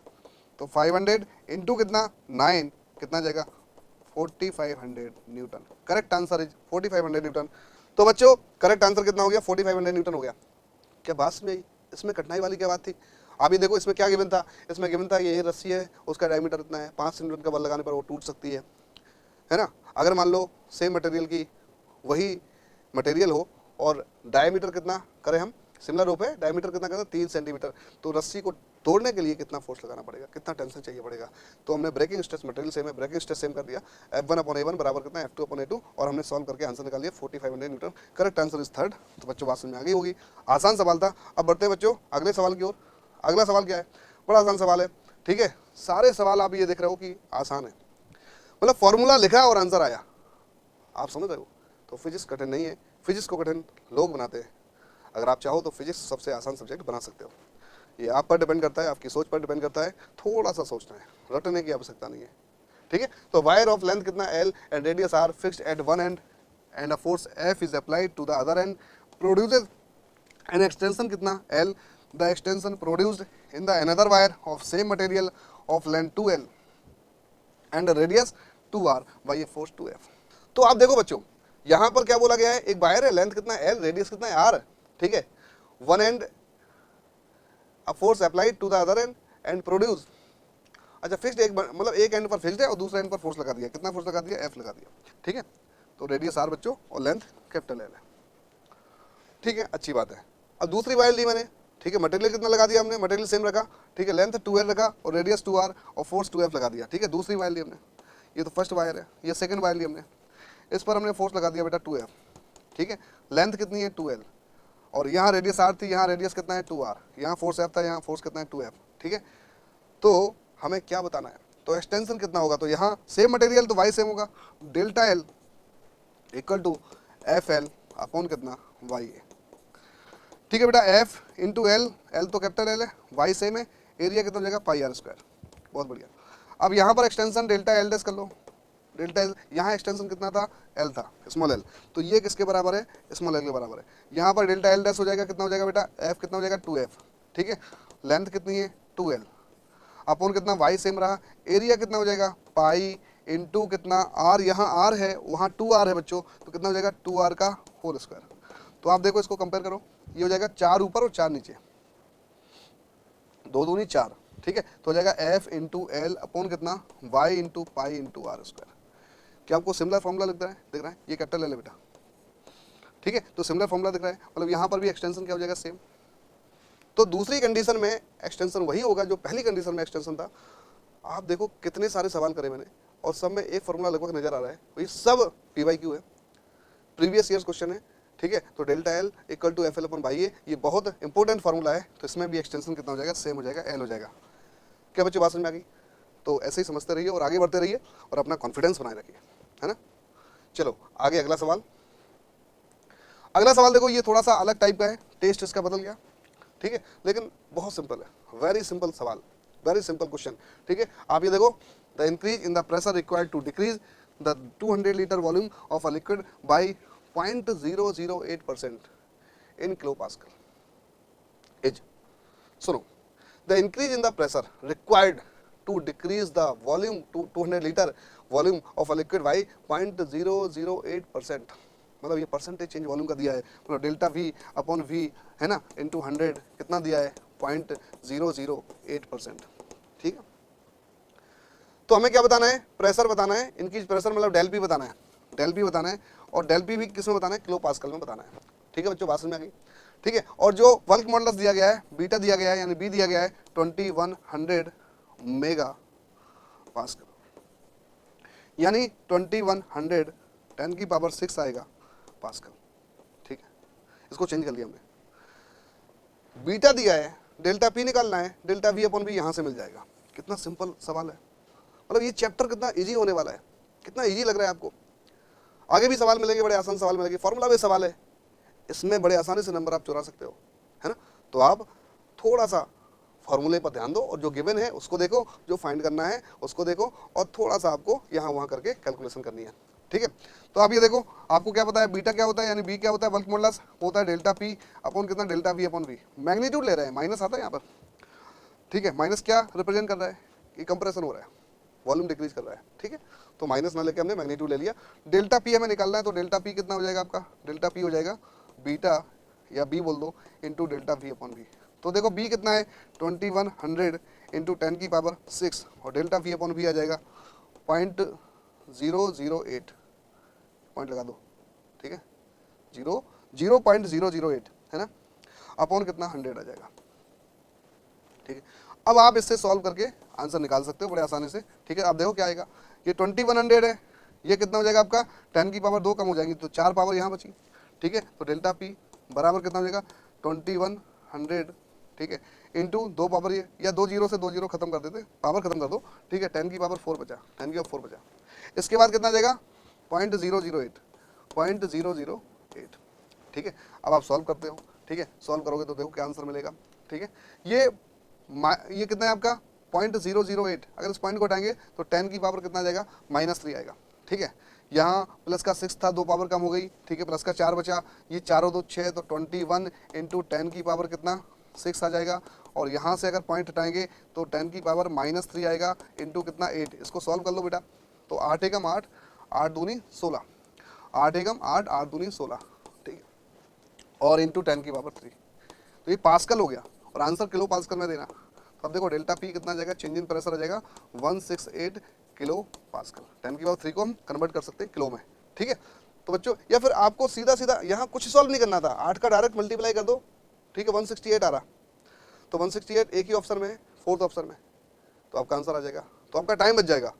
Speaker 1: तो 500 इंटू कितना 9 कितना जाएगा 4500 Newton. Correct answer is 4500 Newton. तो बच्चों करेक्ट आंसर कितना हो गया 4500 न्यूटन हो गया। क्या बात समझ आई? इसमें कठिनाई वाली क्या बात थी? आप ये देखो इसमें क्या गिवन था, इसमें गिवन था ये रस्सी है उसका डायमीटर इतना है, 5 न्यूटन का बल लगाने पर वो टूट सकती है ना। अगर मान लो सेम मटेरियल की वही मटेरियल हो और डायमीटर कितना करें हम, सिमिलर रूप है, डायमीटर कितना करें 3 सेंटीमीटर, तो रस्सी को तोड़ने के लिए कितना फोर्स लगाना पड़ेगा, कितना टेंशन चाहिए पड़ेगा। तो हमने ब्रेकिंग स्ट्रेस मटेरियल सेम है, ब्रेकिंग स्ट्रेस सेम कर दिया, F1 अपॉन A1 बराबर कितना F2 अपॉन A2, और हमने सॉल्व करके आंसर निकाल लिया 4500 Newton. Correct answer is third. तो बच्चों बात समझ में आ गई होगी, आसान सवाल था। अब बढ़ते हैं बच्चों अगले सवाल की ओर। अगला सवाल क्या है, बड़ा आसान सवाल है, ठीक है। सारे सवाल आप ये देख रहे हो कि आसान है, मतलब फॉर्मूला लिखा और आंसर आया, आप समझ रहे हो। तो फिजिक्स कठिन नहीं है, फिजिक्स को कठिन लोग बनाते हैं। अगर आप चाहो तो फिजिक्स सबसे आसान सब्जेक्ट बना सकते हो। ये आप पर डिपेंड करता है, आपकी सोच पर डिपेंड करता है, थोड़ा सा सोचना है, रटने की आवश्यकता नहीं है, ठीक है। तो वायर ऑफ लेंथ कितना L and radius R fixed at one and a force F is applied to the other end produces an extension कितना L, the extension produced in the another wire of same material of length 2L and radius 2R by a force 2F। तो आप देखो बच्चों यहाँ पर क्या बोला गया है, एक वायर है, लेंथ कितना L, रेडियस कितना है R, ठीक है। One and a force applied to the other end and produce, अच्छा फिक्स्ड, एक मतलब एक एंड पर फिक्स्ड है और दूसरे एंड पर फोर्स लगा दिया, कितना फोर्स लगा दिया F लगा दिया, ठीक है। तो रेडियस R बच्चों और लेंथ कैपिटल L है, ठीक है, अच्छी बात है। अब दूसरी वायर ली मैंने, ठीक है, मटेरियल कितना लगा दिया हमने, मटेरियल सेम रखा, ठीक है, लेंथ 2L रखा और रेडियस 2R और फोर्स 2F लगा दिया, ठीक है। दूसरी वायर ली हमने, ये तो फर्स्ट वायर है, ये सेकंड वायर ली हमने, इस पर हमने फोर्स लगा दिया बेटा 2F, ठीक है। लेंथ कितनी है 2L और यहाँ रेडियस R थी, यहाँ रेडियस कितना है 2R, यहाँ फोर्स F था, यहाँ फोर्स कितना है 2F, ठीक है। तो हमें क्या बताना है, तो एक्सटेंशन कितना होगा, तो यहाँ सेम मटेरियल तो वाई सेम होगा, delta L equal to FL upon कितना वाई है, ठीक है बेटा। F इंटू L, L तो कैपिटल L है, वाई सेम है, एरिया कितना हो जाएगा पाई R स्क्वायर, बहुत बढ़िया। अब यहाँ पर एक्सटेंशन डेल्टा L डैश कर लो, डेल्टा L, यहाँ एक्सटेंशन कितना था L था, स्मॉल L, तो ये किसके बराबर है, स्मॉल L के बराबर है। यहाँ पर डेल्टा L डैश हो जाएगा, कितना हो जाएगा बेटा F कितना हो जाएगा 2F, ठीक है। लेंथ कितनी है 2L अपॉन कितना वाई सेम रहा, एरिया कितना हो जाएगा पाई इंटू कितना R, यहाँ R है वहाँ 2R है बच्चों, तो कितना हो जाएगा 2R का होल स्क्वायर। तो आप देखो इसको कंपेयर करो, ये हो जाएगा 4 ऊपर और 4 नीचे, 2 दूनी 4, ठीक है। तो हो जाएगा F इंटू L अपॉन कितना Y into pi into R square. क्या आपको सिमिलर फॉर्मूला दिख रहा है, ये कैपिटल L है बेटा, ठीक है। तो सिमिलर फॉर्मूला दिख रहा है, मतलब यहाँ पर भी एक्सटेंशन क्या हो जाएगा सेम। तो दूसरी कंडीशन में एक्सटेंशन वही होगा जो पहली कंडीशन में एक्सटेंशन था। आप देखो कितने सारे सवाल करे मैंने और सब में एक फॉर्मूला लगभग नजर आ रहा है, वही सब PYQ है, प्रीवियस ईयर्स क्वेश्चन है, ठीक है। तो delta L equal to FL upon by ये बहुत इंपॉर्टेंट फॉर्मूला है, तो इसमें भी एक्सटेंशन कितना हो जाएगा सेम हो जाएगा, L हो जाएगा। क्या बच्चों बात समझ में आ गई? तो ऐसे ही समझते रहिए और आगे बढ़ते रहिए और अपना कॉन्फिडेंस बनाए रखिए, है ना। चलो आगे अगला सवाल। अगला सवाल देखो ये थोड़ा सा अलग टाइप का है, टेस्ट इसका बदल गया, ठीक है, लेकिन बहुत सिंपल है, वेरी सिंपल सवाल, वेरी सिंपल क्वेश्चन, ठीक है। आप ये देखो, the increase in the pressure required to decrease the 200 litre volume of a liquid by 0.008% in kilo pascal is, सुनो, the increase in the pressure required to decrease the volume to 200 litre volume of a liquid by 0.008%, मतलब ये परसेंटेज चेंज वॉल्यूम का दिया है, मतलब डेल्टा V अपॉन V है ना इंटू 100 कितना दिया है 0.008%, ठीक है। तो हमें क्या बताना है, प्रेशर बताना है, इनकी प्रेशर मतलब डेल P बताना है, डेल P बताना है, और डेल P भी किस में बताना है, किलो पास्कल में बताना है, ठीक है बच्चों बात समझ में आ गई, ठीक है। और जो वर्क मॉडल्स दिया गया है, बीटा दिया गया है यानी B दिया गया है 2100 मेगा पास्कल, यानी 2100 10 की पावर 6 आएगा पास्कल, ठीक है। इसको चेंज कर लिया हमने, बीटा दिया है, डेल्टा P निकालना है, डेल्टा V अपॉन V यहाँ से मिल जाएगा। कितना सिंपल सवाल है, मतलब ये चैप्टर कितना इजी होने वाला है, कितना इजी लग रहा है आपको। आगे भी सवाल मिलेंगे, बड़े आसान सवाल मिलेंगे, फॉर्मूला भी सवाल है, इसमें बड़े आसानी से नंबर आप चुरा सकते हो, है ना। तो आप थोड़ा सा फॉर्मूले पर ध्यान दो और जो गिवन है उसको देखो, जो फाइंड करना है उसको देखो, और थोड़ा सा आपको यहाँ वहाँ करके कैलकुलेशन करनी है। ठीक है, तो आप ये देखो, आपको क्या पता है बीटा क्या होता है, यानी बी क्या होता है, बल्क मॉडुलस होता है डेल्टा पी अपॉन कितना, delta V upon V. Magnitude ले रहे हैं, माइनस आता है यहाँ पर। ठीक है, माइनस क्या रिप्रेजेंट कर रहा है कि कंप्रेशन हो रहा है, वॉल्यूम डिक्रीज कर रहा है। ठीक है, तो माइनस ना लेके हमने मैग्नीट्यूड ले लिया। डेल्टा पी हमें निकालना है, तो डेल्टा पी कितना हो जाएगा आपका, डेल्टा पी हो जाएगा बीटा या बी बोल दो into delta V upon V. तो देखो बी कितना है 2100 इंटू 10 की पावर 6 और डेल्टा वी अपॉन वी आ जाएगा 0.008, पॉइंट लगा दो। ठीक है, 0.008 है ना, अपॉन कितना 100 आ जाएगा। ठीक है, अब आप इससे सॉल्व करके आंसर निकाल सकते हो बड़े आसानी से। ठीक है, आप देखो क्या आएगा, ये 2100 है, ये कितना हो जाएगा आपका 10 की पावर 2 कम हो जाएगी तो 4 पावर यहाँ बची। ठीक है, तो डेल्टा पी बराबर कितना हो जाएगा 2100, ठीक है, इंटू 2 पावर ये, या 2 जीरो से 2 जीरो खत्म कर देते, पावर खत्म कर दो। ठीक है, 10 की पावर 4 बचा, 10 की पावर 4 बचा। इसके बाद कितना जाएगा 0.008। ठीक है, अब आप सॉल्व करते हो। ठीक है, सॉल्व करोगे तो देखो क्या आंसर मिलेगा। ठीक है, ये कितना है आपका 0.008, अगर इस पॉइंट को हटाएंगे तो 10 की पावर कितना जाएगा -3 आएगा। ठीक है, यहाँ प्लस का 6 था, 2 पावर कम हो गई। ठीक है, प्लस का 4 बचा, ये चारों 2 6, तो 21 इंटू 10 की पावर कितना 6 आ जाएगा। और यहाँ से अगर पॉइंट हटाएंगे तो 10 की पावर -3 आएगा इंटू कितना 8। इसको सॉल्व कर लो बेटा, तो 8 एकम 8, 8 दूनी 16, 8 एकम 8, 8 दूनी 16। ठीक है, और इंटू 10 की पावर 3, तो ये पास्कल हो गया और आंसर किलो पास्कल में देना। तो अब देखो डेल्टा पी कितना जाएगा, चेंज इन प्रेशर आ जाएगा 168 किलो पास्कल। 10 की पावर 3 को हम कन्वर्ट कर सकते हैं किलो में। ठीक है, तो बच्चों या फिर आपको सीधा सीधा यहाँ कुछ सॉल्व नहीं करना था, 8 का डायरेक्ट मल्टीप्लाई कर दो। ठीक है, 168 आ रहा, तो 168 एक ही ऑप्शन में है, 4th ऑप्शन में, तो आपका आंसर आ जाएगा। तो आपका टाइम बच जाएगा।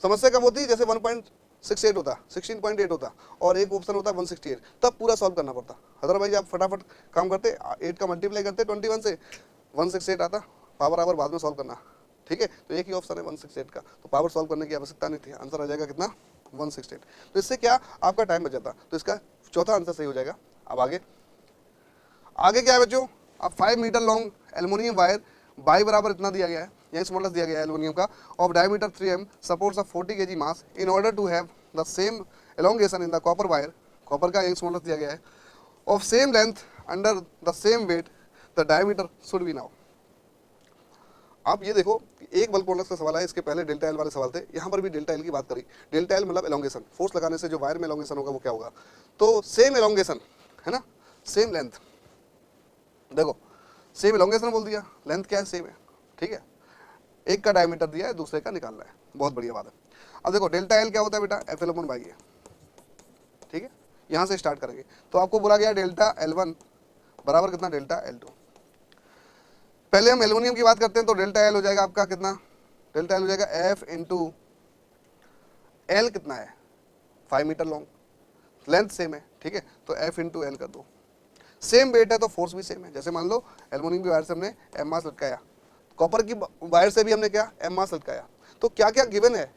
Speaker 1: समस्या कब होती है, जैसे 1.68 होता, 16.8 होता और एक ऑप्शन होता 168, तब पूरा सॉल्व करना पड़ता। अदरवाइज आप फटाफट काम करते, 8 का मल्टीप्लाई करते 21 से, 168 आता, पावर आवर बाद में सॉल्व करना। ठीक है, तो एक ही ऑप्शन है 168 का, तो पावर सॉल्व करने की आवश्यकता नहीं थी, आंसर आ जाएगा कितना 168। तो इससे क्या आपका टाइम बच जाता, तो इसका चौथा आंसर सही हो जाएगा। अब आगे क्या है बच्चों, अब 5 metre long aluminium wire Y बराबर इतना दिया गया है, यही मॉडल दिया गया है एल्युमिनियम का, of diameter 3m supports a 40 kg mass in order to have the same elongation in the copper wire. Copper का यही मॉडल दिया गया है, of same length under the same weight the diameter should be now. आप ये देखो, एक बल्क मॉडल का सवाल है, इसके पहले डेल्टा एल वाले सवाल थे, यहाँ पर भी डेल्टा एल की बात करी। डेल्टा एल मतलब एलोंगेशन, फोर्स लगाने से जो वायर में एलोंगेशन होगा वो क्या होगा, तो सेम एलोंगेशन है ना, सेम लेंथ। देखो सेम एलोंगेशन बोल दिया, लेंथ क्या है सेम है। ठीक है, एक का डायमीटर दिया है, दूसरे का निकालना है, बहुत बढ़िया बात है। अब देखो डेल्टा एल क्या होता है बेटा, एफ एल अपन बाई है। ठीक है, यहाँ से स्टार्ट करेंगे, तो आपको बोला गया डेल्टा L1 बराबर कितना, डेल्टा L2। पहले हम एल्युमिनियम की बात करते हैं, तो डेल्टा एल हो जाएगा आपका कितना, डेल्टा एल हो जाएगा एफ इंटू एल कितना है 5 मीटर लॉन्ग, लेंथ सेम है। ठीक है, तो एफ इंटू एल कर दो, सेम वेट है तो फोर्स भी सेम है। जैसे मान लो एल्युमिनियम की वायर से हमने एम मास लटकाया, कॉपर की वायर से भी हमने क्या एम मास लटकाया, तो क्या क्या गिवन है,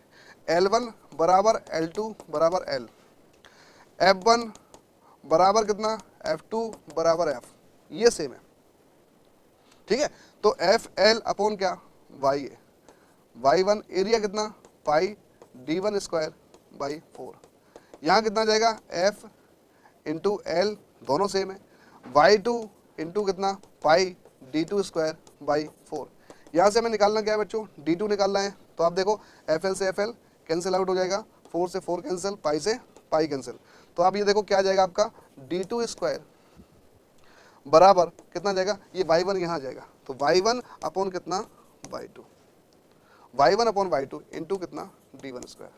Speaker 1: L1 बराबर L2 बराबर L, F1 बराबर कितना, F2 बराबर F, ये सेम है। ठीक है, तो एफ एल अपॉन क्या वाई है, y1 एरिया कितना पाई d1 स्क्वायर बाई 4, यहाँ कितना जाएगा f इंटू एल, दोनों सेम है, y2 इंटू कितना पाई d2 स्क्वायर बाई 4। यहाँ से हमें निकालना क्या है बच्चों, d2 निकालना है, तो आप देखो fl से fl कैंसिल आउट हो जाएगा, 4 से 4 कैंसिल, पाई से पाई कैंसिल, तो आप ये देखो क्या जाएगा आपका d2 स्क्वायर बराबर कितना जाएगा, ये y1 यहाँ जाएगा, तो y1 अपॉन कितना y2, y1 upon y2 into कितना d1 स्क्वायर।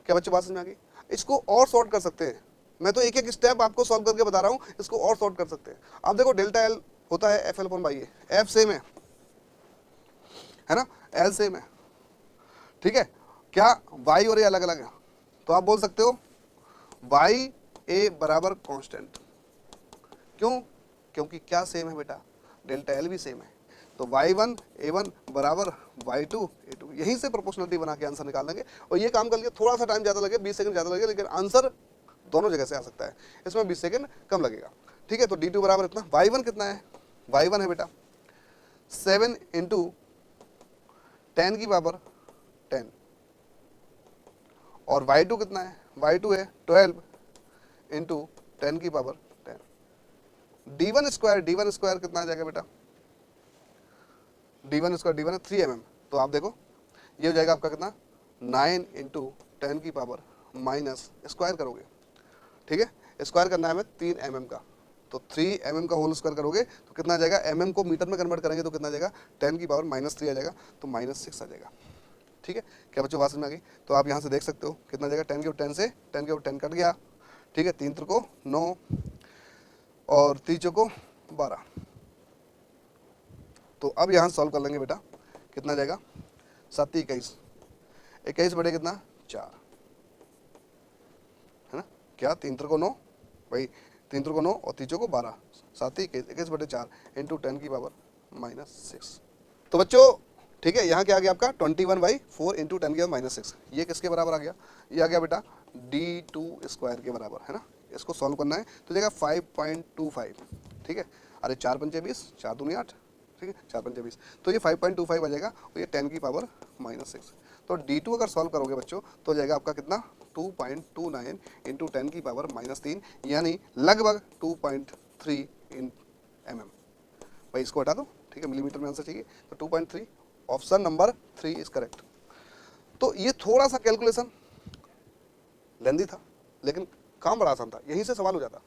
Speaker 1: क्या बच्चों बात समझ में आ गई? इसको और सॉर्ट कर सकते हैं, मैं तो एक एक स्टेप आपको सॉल्व करके बता रहा हूँ, इसको और सॉर्ट कर सकते हैं। आप देखो डेल्टा एल होता है F L upon Y A, F same है ना, एल सेम है। ठीक है, क्या वाई और ए अलग अलग है, तो आप बोल सकते हो वाई ए बराबर कांस्टेंट, क्यों, क्योंकि क्या सेम है बेटा, डेल्टा एल भी सेम है, तो y1 a1 बराबर y2 a2, यहीं से प्रोपोर्शनलिटी बना के आंसर निकाल लेंगे। और ये काम कर लिया, थोड़ा सा टाइम ज़्यादा लगे, 20 सेकंड ज़्यादा लगे, लेकिन आंसर दोनों जगह से आ सकता है, इसमें 20 सेकंड कम लगेगा। ठीक है, तो d2 बराबर इतना, y1 कितना है, y1 है बेटा 7 इंटू 10 की पावर 10, और y2 कितना है, y2 है 12 इंटू 10 की पावर 10। d1 स्क्वायर कितना आ जाएगा बेटा, d1 है 3 mm, तो आप देखो ये हो जाएगा आपका कितना 9 इंटू 10 की पावर माइनस स्क्वायर करोगे, ठीक है, स्क्वायर करना है हमें 3 mm का, तो 3 mm का होल स्क्वायर करोगे तो कितना आ जाएगा, mm को मीटर में कन्वर्ट करेंगे तो कितना आ जाएगा 10 की पावर -3 आ जाएगा, तो -6 आ जाएगा। ठीक है, क्या बच्चों बात समझ में आ गई? तो आप यहाँ से देख सकते हो कितना आ जाएगा, 10 के ऊपर 10 से 10 के ऊपर 10 कट गया, ठीक है, 3 त्रिको 9 और 3 चौको 12। तो अब यहाँ सॉल्व कर लेंगे बेटा, कितना जाएगा 7 21, 21 बटे कितना 4, है ना, क्या 3 त्रिको 9, भाई 3 त्रिको 9 और 3 चौको 12, 7 21 बटे 4 इंटू 10 की पावर -6। तो बच्चों ठीक है, यहाँ क्या आ गया आपका 21/4 इंटू 10 की पावर -6, ये किसके बराबर आ गया, ये आ गया बेटा d2 स्क्वायर के बराबर, है ना। इसको सॉल्व करना है तो जाएगा 5.25, ठीक है, अरे 4 पंचे 20, 4 दूनी 8, ठीक है, 4 पंचे 20, तो ये 5.25 आ जाएगा और ये 10 की पावर -6। तो d2 अगर सॉल्व करोगे बच्चों तो जाएगा आपका कितना 2.29 इंटू 10 की पावर -3, यानी लगभग 2.3 mm। भाई इसको हटा दो, ठीक है, मिलीमीटर में आंसर चाहिए, तो 2.3, ऑप्शन नंबर 3 इज करेक्ट। तो ये थोड़ा सा कैलकुलेशन लेंदी था, लेकिन काम बड़ा आसान था, यहीं से सवाल हो जाता।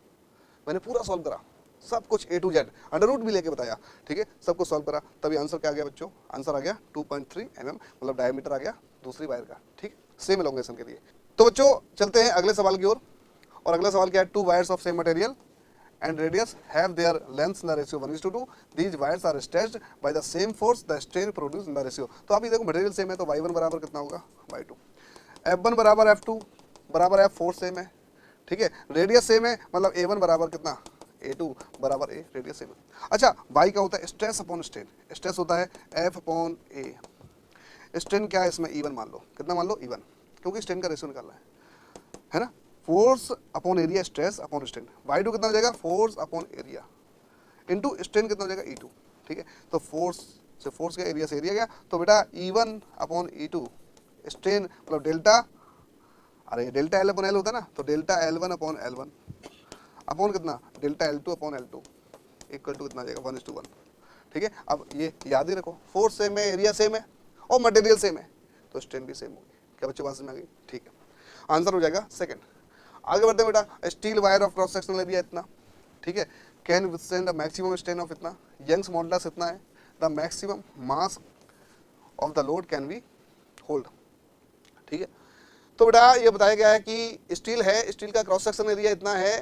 Speaker 1: मैंने पूरा सॉल्व करा, सब कुछ A to Z, under root भी लेके बताया, ठीक है, सब कुछ सॉल्व करा, तभी आंसर क्या आ गया बच्चों, आंसर आ गया 2.3 mm, मतलब डायमीटर आ गया दूसरी वायर का, ठीक, सेम एलोंगेशन के लिए। तो बच्चों चलते हैं अगले सवाल की ओर, और अगला सवाल क्या है, 2 wires of same material and radius have their lengths in the ratio 1:2. These wires are stretched by the same force, the strain produced in the ratio. तो अभी देखो मटेरियल सेम है तो y1 बराबर कितना होगा y2, f1 बराबर f2 बराबर f4 सेम है, ठीक है, रेडियस सेम है, मतलब a1 बराबर कितना a2 बराबर a, रेडियस सेम है। अच्छा, y का होता है स्ट्रेस अपॉन स्ट्रेन, स्ट्रेस होता है f अपॉन a, स्ट्रेन क्या है इसमें E1 मान लो, कितना मान लो E1, क्योंकि स्ट्रेन का रेशियो निकालना है ना। Force upon area stress upon strain, y2 कितना हो जाएगा force upon area into strain कितना हो जाएगा E2, ठीक है, तो फोर्स से फोर्स गया, एरिया से एरिया गया, तो बेटा E1 अपॉन E2 स्ट्रेन मतलब डेल्टा, अरे डेल्टा L अपॉन L होता है ना, तो delta L1 upon L1 upon कितना delta L2 upon L2 equal to कितना आ जाएगा 1:1, ठीक है। अब ये याद ही रखो, फोर्स सेम है, एरिया सेम है और मटेरियल सेम है, तो स्ट्रेन भी सेम होगी। क्या बच्चों बात समझ में आ गई? ठीक है, आंसर हो जाएगा सेकंड। आगे बढ़ते हैं बेटा, steel wire of cross sectional area इतना, ठीक है, can withstand the maximum strain of इतना, यंग्स मॉडुलस इतना है, the maximum mass of the load can be hold, ठीक है। तो बेटा ये बताया गया है कि स्टील है, स्टील का क्रॉस सेक्शन एरिया इतना है,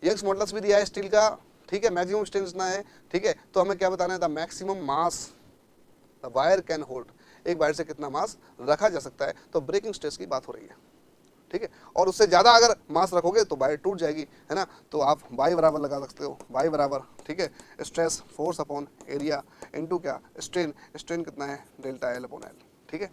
Speaker 1: यंग्स मॉडुलस भी दिया है स्टील का, ठीक है, मैक्सिमम स्ट्रेन इतना है, ठीक है, तो हमें क्या बताना है, the maximum mass the wire can hold, एक वायर से कितना मास रखा जा सकता है, तो ब्रेकिंग स्ट्रेस की बात हो रही है, ठीक है, और उससे ज़्यादा अगर मास रखोगे तो वायर टूट जाएगी, है ना, तो आप y बराबर लगा सकते हो, y बराबर, ठीक है, stress force upon area into क्या स्ट्रेन, स्ट्रेन कितना है डेल्टा L अपॉन L, ठीक है।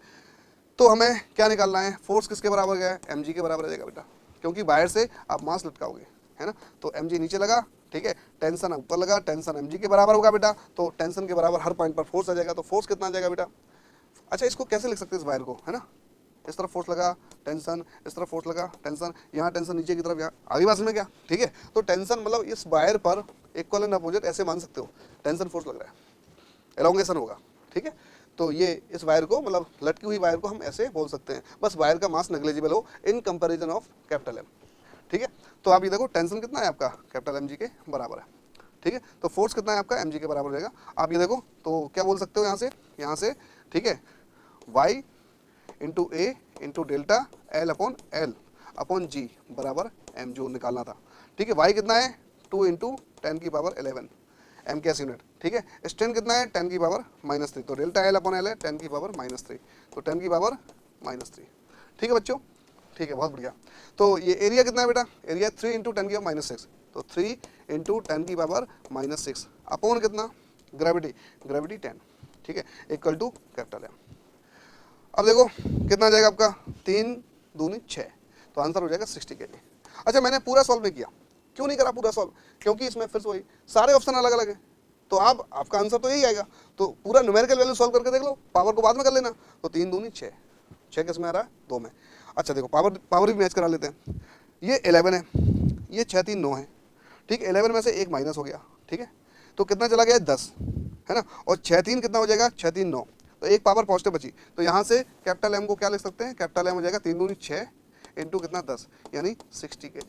Speaker 1: तो हमें क्या निकालना है, फोर्स किसके बराबर गया है, mg के बराबर आ जाएगा बेटा, क्योंकि वायर से आप मास लटकाओगे, है ना, तो mg नीचे लगा, ठीक है, टेंशन ऊपर लगा, टेंशन mg के बराबर होगा बेटा, तो टेंशन के बराबर हर पॉइंट पर फोर्स आ जाएगा, तो फोर्स कितना आ जाएगा बेटा। अच्छा, इसको कैसे लिख सकते हैं इस वायर को, है ना, इस तरफ फोर्स लगा टेंशन, इस तरफ फोर्स लगा टेंशन, यहाँ टेंशन नीचे की तरफ, यहाँ आगे बात में क्या, ठीक है, तो टेंशन मतलब इस वायर पर इक्वल एंड अपोजिट ऐसे मान सकते हो, टेंशन फोर्स लग रहा है, एलोंगेशन होगा, ठीक है, तो ये इस वायर को मतलब लटकी हुई वायर को हम ऐसे बोल सकते हैं, बस वायर का मास नेग्लिजिबल हो in comparison of capital M, ठीक है। तो आप ये देखो टेंशन कितना है आपका कैपिटल mg के बराबर है, ठीक है, तो फोर्स कितना है आपका mg के बराबर हो जाएगा। आप ये देखो तो क्या बोल सकते हो यहाँ से, ठीक है, y इंटू ए इंटू डेल्टा L अपॉन जी बराबर m जो निकालना था, ठीक है, y कितना है 2 इंटू 10 की पावर 11 m कैस यूनिट, ठीक है, स्ट्रेन कितना है 10 की पावर -3, तो डेल्टा L अपॉन L है 10 की पावर -3, तो 10 की पावर -3, ठीक है बच्चों, ठीक है, बहुत बढ़िया। तो ये एरिया कितना है बेटा, एरिया 3 इंटू 10 की पावर -6, तो 3 इंटू 10 की पावर -6 अपॉन कितना ग्रेविटी 10, ठीक है, इक्वल टू कैपिटल M। अब देखो कितना आ जाएगा आपका 3 दूनी 6, तो आंसर हो जाएगा 60 kg। अच्छा, मैंने पूरा सॉल्व नहीं किया, क्यों नहीं करा पूरा सॉल्व, क्योंकि इसमें फिर से वही सारे ऑप्शन अलग अलग हैं, तो आपका आंसर तो यही आएगा। तो पूरा न्यूमेरिकल वैल्यू सॉल्व करके देख लो, पावर को बाद में कर लेना। तो 3 दूनी 6, 6 किस में आ रहा है, 2 में। अच्छा देखो पावर भी मैच करा लेते हैं। ये 11 है, ये 6 3 9 है, ठीक है। 11 में से एक माइनस हो गया, ठीक है, तो कितना चला गया, 10, है ना। और 6 3 कितना हो जाएगा, 6 3 9, तो एक पावर पॉजिटिव बची। तो यहाँ से कैपिटल एम को क्या लिख सकते हैं, कैपिटल एम हो जाएगा 3 दूनी 6 इंटू कितना 10, यानी 60 kg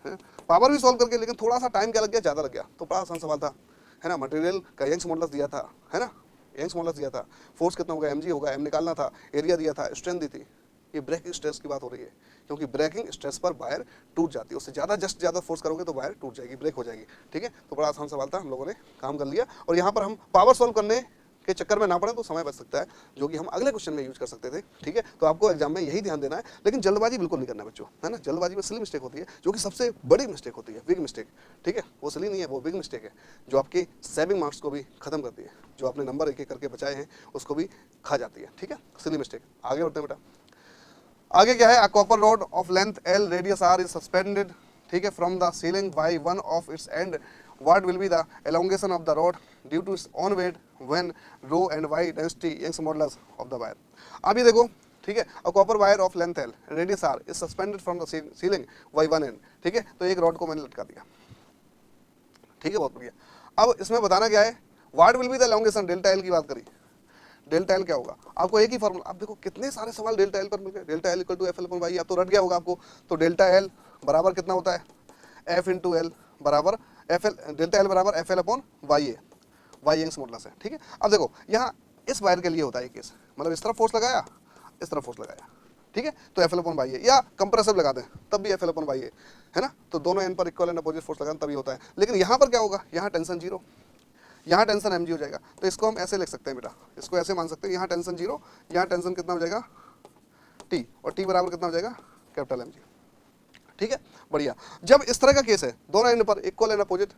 Speaker 1: है। पावर भी सॉल्व करके, लेकिन थोड़ा सा टाइम क्या लग गया, ज़्यादा लग गया। तो बड़ा आसान सवाल था, है ना। मटेरियल का यंग्स मॉडुलस दिया था, है ना, यंग्स मॉडुलस दिया था, फोर्स कितना होगा, mg होगा, m निकालना था, एरिया दिया था, स्ट्रेंथ दी थी। ये ब्रेकिंग स्ट्रेस की बात हो रही है, क्योंकि ब्रेकिंग स्ट्रेस पर वायर टूट जाती है, उससे ज़्यादा फोर्स करोगे तो वायर टूट जाएगी, ब्रेक हो जाएगी, ठीक है। तो बड़ा आसान सवाल था, हम लोगों ने काम कर लिया। और यहाँ पर हम पावर सॉल्व करने के चक्कर में ना पड़े तो समय बच सकता है, जो कि हम अगले क्वेश्चन में यूज कर सकते थे, ठीक है। तो आपको एग्जाम में यही ध्यान देना है, लेकिन जल्दबाजी बिल्कुल नहीं करना बच्चों, है ना। जल्दबाजी में सिली मिस्टेक होती है, जो कि सबसे बड़ी मिस्टेक होती है, बिग मिस्टेक, ठीक है। वो सिली नहीं है, वो बिग मिस्टेक है, जो आपके सेविंग मार्क्स को भी खत्म करती है, जो आपने नंबर एक एक करके बचाए हैं उसको भी खा जाती है, ठीक है। Silly mistake. आगे बढ़ते हैं बेटा। आगे क्या है, a copper rod of length L radius R is suspended, ठीक है, from the ceiling by one of its and, what will be the elongation of the rod due to its own weight when rho and y density Young's modulus of the wire। अभी देखो, ठीक है, a copper wire of length L radius R is suspended from the ceiling by one end, ठीक है। तो एक रॉड को मैंने लटका दिया, ठीक है, बहुत बढ़िया। अब इसमें बताना क्या है, what will be the elongation, delta L की बात करी, डेल्टा एल क्या होगा, आपको एक ही फॉर्मूला। आप देखो कितने सारे सवाल डेल्टा एल पर मिल गए, delta L equal to F L upon Y, अब तो रट गया होगा आपको। तो डेल्टा एल बराबर कितना होता है, एफ इंटू एल बराबर एफ एल, डेल्टा एल बराबर F L upon Y A, Y Young's modulus है, ठीक है। अब देखो यहाँ इस वायर के लिए होता है केस, मतलब इस तरफ फोर्स लगाया, इस तरफ फोर्स लगाया, ठीक है, तो एफ एल अपॉन वाई ए, या कंप्रेसिव लगा दें तब भी एफ एल अपॉन वाई ए, है ना। तो दोनों एंड पर इक्वल एंड अपोजिट फोर्स लगाना तभी होता है। लेकिन यहाँ पर क्या होगा, यहाँ टेंशन जीरो, यहाँ टेंशन mg हो जाएगा। तो इसको हम ऐसे लिख सकते हैं बेटा, इसको ऐसे मान सकते हैं, यहाँ टेंशन जीरो, यहाँ टेंशन कितना हो जाएगा t, और t बराबर कितना हो जाएगा कैपिटल mg, ठीक है, बढ़िया। जब इस तरह का केस है, दोनों एंड पर इक्वल एंड अपोजिट,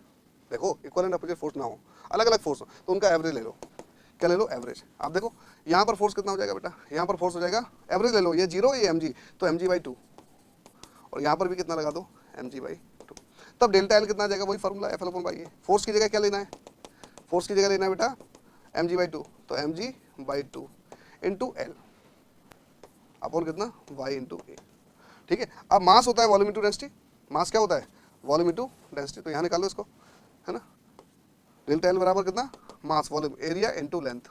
Speaker 1: देखो इक्वल एंड अपोजिट फोर्स ना हो, अलग अलग फोर्स हो, तो उनका एवरेज ले लो। क्या ले लो, एवरेज। आप देखो यहाँ पर फोर्स कितना हो जाएगा बेटा, यहाँ पर फोर्स हो जाएगा, एवरेज ले लो, ये जीरो ये mg, तो mg/2, और यहाँ पर भी कितना लगा दो, mg/2। तब डेल्टा एल कितना आ जाएगा, वही formula F L upon Y A. Force की जगह क्या लेना है, फोर्स की जगह लेना है बेटा mg/2, तो mg/2 इंटू एल अपॉन कितना y इंटू ए, ठीक है। अब मास होता है वॉल्यूम इंटू डेंसिटी, मास क्या होता है, वॉल्यूम इंटू डेंसिटी, तो यहाँ निकाल लो इसको, है ना। डेल्टा एल बराबर कितना, mass volume area into length,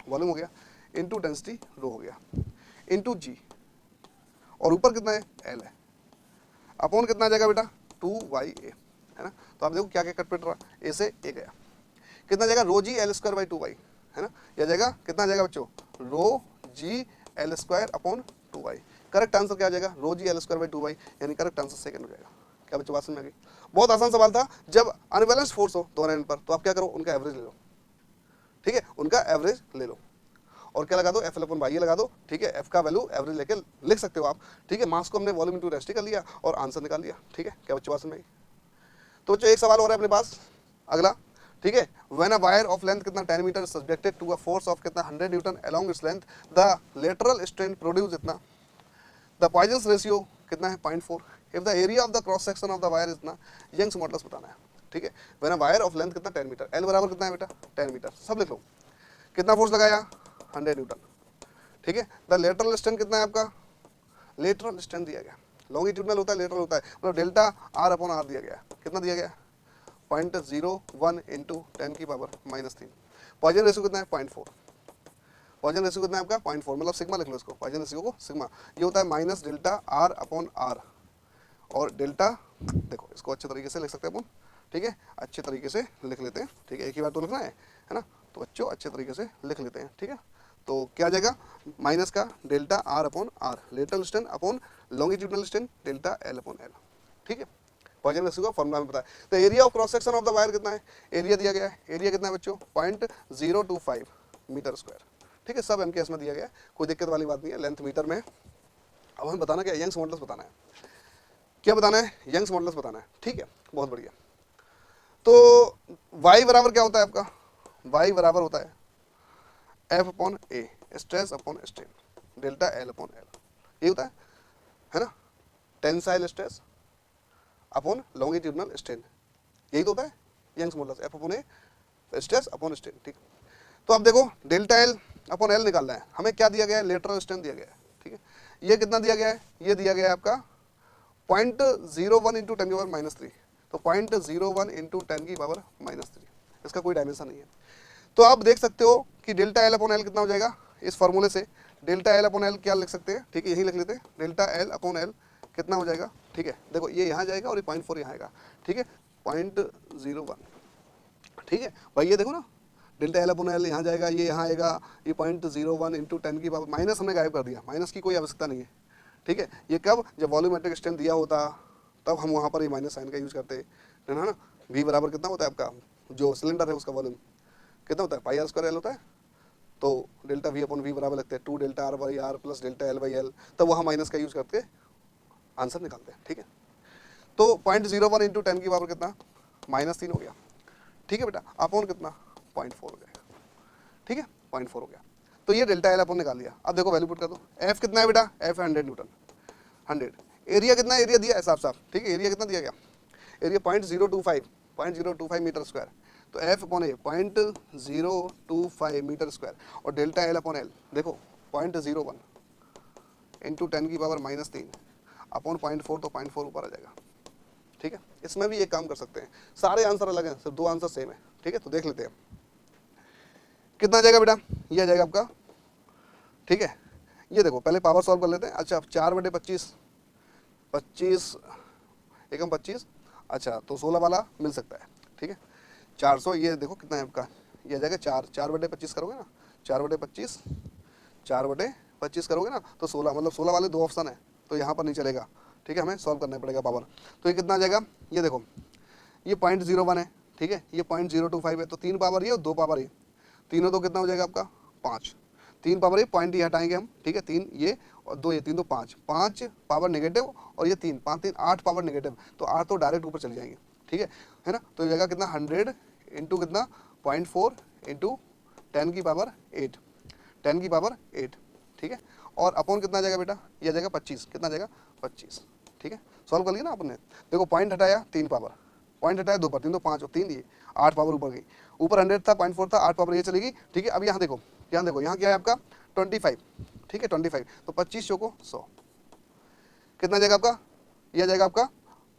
Speaker 1: volume हो गया, इंटू डेंसिटी रो हो गया, इंटू जी, और ऊपर कितना है, एल है, अपॉन कितना आ जाएगा बेटा 2y_a, है ना। तो आप देखो क्या क्या कट पिट रहा, ए से ए गया, कितना जाएगा, rho g L square by 2y, है ना। यह जाएगा कितना जाएगा बच्चों, rho g L square upon 2y। Correct answer क्या आ जाएगा, rho g L square by 2y, यानी करेक्ट आंसर सेकंड हो जाएगा। क्या बच्चों बात समझ में आ गई, बहुत आसान सवाल था। जब अनबैलेंस फोर्स हो दोनों एंड पर, तो आप क्या करो, उनका एवरेज ले लो, ठीक है, उनका एवरेज ले लो, और क्या लगा दो, एफ एल अपॉन वाई लगा दो, ठीक है। एफ का वैल्यू एवरेज लेके लिख सकते हो आप, ठीक है। मास को हमने वॉल्यूम इंटू डेंसिटी कर लिया और आंसर निकाल लिया, ठीक है। क्या बच्चों बात समझ में आई। तो बच्चों एक सवाल और है अपने पास, अगला, ठीक है। When a wire of length कितना 10 metre subjected to a force of कितना 100 newton along its length, the lateral strain produce इतना, द पॉइजन्स रेशियो कितना है 0.4, if the area of the cross section of the wire इतना, यंग्स मॉडुलस बताना है, ठीक है। When a wire of length कितना 10 मीटर, एल बराबर कितना है बेटा 10 मीटर, सब लिख लो, कितना फोर्स लगाया 100 न्यूटन, ठीक है। द लेटरल स्ट्रेन कितना है आपका, लेटरल स्ट्रेन दिया गया, लॉन्गिट्यूडनल होता है, लेटरल होता है, मतलब डेल्टा आर अपॉन आर दिया गया, कितना दिया गया 0.01 इंटू 10 की पावर -3। पॉइजन रेशियो कितना है 0.4, पॉइजन रेशियो कितना है आपका 0.4, मतलब सिग्मा लिख लो इसको, पॉइजन रेशियो को सिग्मा, ये होता है minus delta R upon R, और डेल्टा देखो इसको अच्छे तरीके से लिख सकते हैं अपन, ठीक है, अच्छे तरीके से लिख लेते हैं, ठीक है, एक ही बार तो लिखना है ना। तो बच्चों अच्छे तरीके से लिख लेते हैं, ठीक है। तो क्या आ जाएगा, माइनस का delta R upon R, lateral strain upon longitudinal strain delta L upon L, ठीक है। पॉइजन रेशियो का फॉर्मूला में बताया। तो area of cross section of the wire कितना है, एरिया दिया गया है, एरिया कितना है बच्चों 0.025 मीटर स्क्वायर, ठीक है। सब एमकेएस में दिया गया है, कोई दिक्कत वाली बात नहीं है, लेंथ मीटर में। अब हमें बताना क्या, यंग्स मॉडुलस बताना है, क्या बताना है, यंग्स मॉडुलस बताना है, ठीक है, बहुत बढ़िया। तो y बराबर क्या होता है आपका, y बराबर होता है F upon A, stress upon strain, delta L upon L, ये होता है ना। Tensile stress upon longitudinal strain, यही तो होता है Young's modulus, F upon A stress upon strain, ठीक। तो अब देखो डेल्टा एल अपॉन एल निकालना है, हमें क्या दिया गया है, लेटरल स्ट्रेन दिया गया है, ठीक है। ये कितना दिया गया है, ये दिया गया है आपका 0.01 इंटू 10 की पावर -3, तो 0.01 इंटू 10 की पावर -3, इसका कोई डायमेंशन नहीं है। तो आप देख सकते हो कि डेल्टा एल अपॉन एल कितना हो जाएगा, इस फॉर्मूले से डेल्टा एल अपॉन एल क्या लिख सकते हैं, ठीक है, यही लिख लेते हैं, डेल्टा एल अपॉन एल कितना हो जाएगा, ठीक है। देखो ये यहाँ जाएगा और ये 0.4 यहाँ आएगा, ठीक है, 0.01, ठीक है भाई। ये देखो ना, डेल्टा एल अपॉन एल यहाँ जाएगा, ये यहाँ आएगा, ये 0.01 इंटू 10 की पावर, माइनस हमने गायब कर दिया, माइनस की कोई आवश्यकता नहीं है, ठीक है। ये कब, जब वॉल्यूमेट्रिक स्ट्रेंथ दिया होता तब हम वहाँ पर ये माइनस साइन का यूज करते हैं ना। V बराबर कितना होता है आपका, जो सिलेंडर है उसका वॉल्यूम कितना होता है, पाई आर स्क्वायर एल होता है, तो डेल्टा V अपॉन V बराबर लगते हैं 2 delta R by R plus delta L by L, तब वहाँ माइनस का यूज करके आंसर निकालते हैं, ठीक है। तो 0.01 इंटू 10 की पावर कितना, -3 हो गया, ठीक है बेटा, अपॉन कितना 0.4 हो जाएगा, ठीक है, 0.4 हो गया। तो ये डेल्टा एल अपन निकाल लिया। अब देखो वैल्यू पुट कर दो, एफ कितना है बेटा, एफ है 100 न्यूटन, 100। एरिया कितना, एरिया दिया है साफ साफ, ठीक है, एरिया कितना दिया गया, एरिया 0.025 मीटर स्क्वायर, तो एफ अपॉन ए 0.025 मीटर स्क्वायर, और डेल्टा एल अपॉन एल देखो 0.01 इंटू 10 की पावर -3 अपॉन 0.4, तो 0.4 ऊपर आ जाएगा, ठीक है। इसमें भी एक काम कर सकते हैं, सारे आंसर अलग हैं, सिर्फ 2 आंसर सेम है, ठीक है। तो देख लेते हैं कितना आ जाएगा बेटा, ये आ जाएगा आपका, ठीक है। ये देखो पहले पावर सॉल्व कर लेते हैं। अच्छा 4/25, 25 एकम 25, अच्छा तो 16 वाला मिल सकता है, ठीक है। 400, ये देखो कितना है आपका, ये आ जाएगा 4/25 करोगे ना, 4/25, 4/25 करोगे ना तो 16, मतलब 16 वाले 2 ऑप्शन है, तो यहाँ पर नहीं चलेगा, ठीक है, हमें सॉल्व करना पड़ेगा पावर। तो ये कितना आ जाएगा, ये देखो ये 0.01 है, ठीक है, ये 0.025 है, तो 3 पावर ये और 2 पावर ये, तीनों तो कितना हो जाएगा आपका 5, 3 पावर ये, पॉइंट ये हटाएंगे हम, ठीक है, 3 ये और 2 ये, 3 तो 5, 5 पावर नेगेटिव और ये 3, 5 3 8 पावर नेगेटिव, तो 8 तो डायरेक्ट ऊपर चले जाएंगे, ठीक है ना। तो ये जाएगा कितना 100 इंटू कितना 0.4 इंटू 10 की पावर 8, 10 की पावर 8, ठीक है। और अपॉन कितना जाएगा बेटा, ये जाएगा 25, कितना जाएगा 25, ठीक है। सॉल्व कर लिया ना आपने, देखो पॉइंट हटाया 3 पावर, पॉइंट हटाया 2 पर, 3 तो 5 और 3 ये 8 पावर ऊपर गई, ऊपर 100 था, 0.4 था, 8 पावर ये चलेगी, ठीक है। अब यहाँ देखो, यहाँ देखो, यहाँ क्या है आपका 25, ठीक है, 25, तो 25 चौको 100, कितना जाएगा आपका, यह जाएगा आपका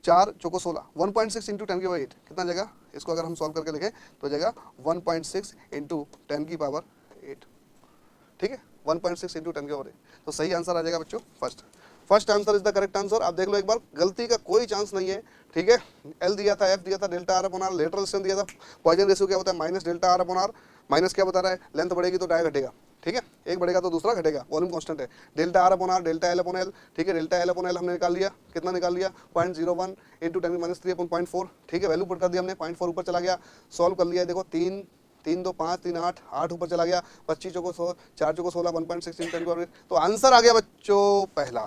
Speaker 1: 4 चौको 16, 1.6 इंटू 10 की पावर 8, कितना जाएगा, इसको अगर हम सॉल्व करके लिखें तो जाएगा 1.6 इंटू 10 की पावर 8, ठीक है, 1.6 इंटू 10 की पावर 8, तो सही आंसर आ जाएगा बच्चों first answer is the correct answer. आप देख लो एक बार, गलती का कोई चांस नहीं है, ठीक है। एल दिया था, एफ दिया था, delta R upon R, lateral strength दिया था, पॉइजन रेशियो क्या होता है minus delta R upon R, minus क्या बता रहा है, लेंथ बढ़ेगी तो डाया घटेगा, ठीक है, एक बढ़ेगा तो दूसरा घटेगा, वॉल्यूम कांस्टेंट है, delta R upon R, delta L upon L, ठीक है। डेल्टा एल अपॉन एल हमने निकाल लिया, कितना निकाल लिया 0.01 इंटू 10⁻³ अपॉन 0.4, ठीक है, वैल्यू पुट कर दिया हमने, 0.4 ऊपर चला गया, सॉल्व कर लिया, देखो 3 3 2 5 3 8 8 ऊपर चला गया, 25 चौको 100, 4 चौको 16, 1.6 इंटू 10 की पावर 8, तो आंसर आ गया बच्चों पहला,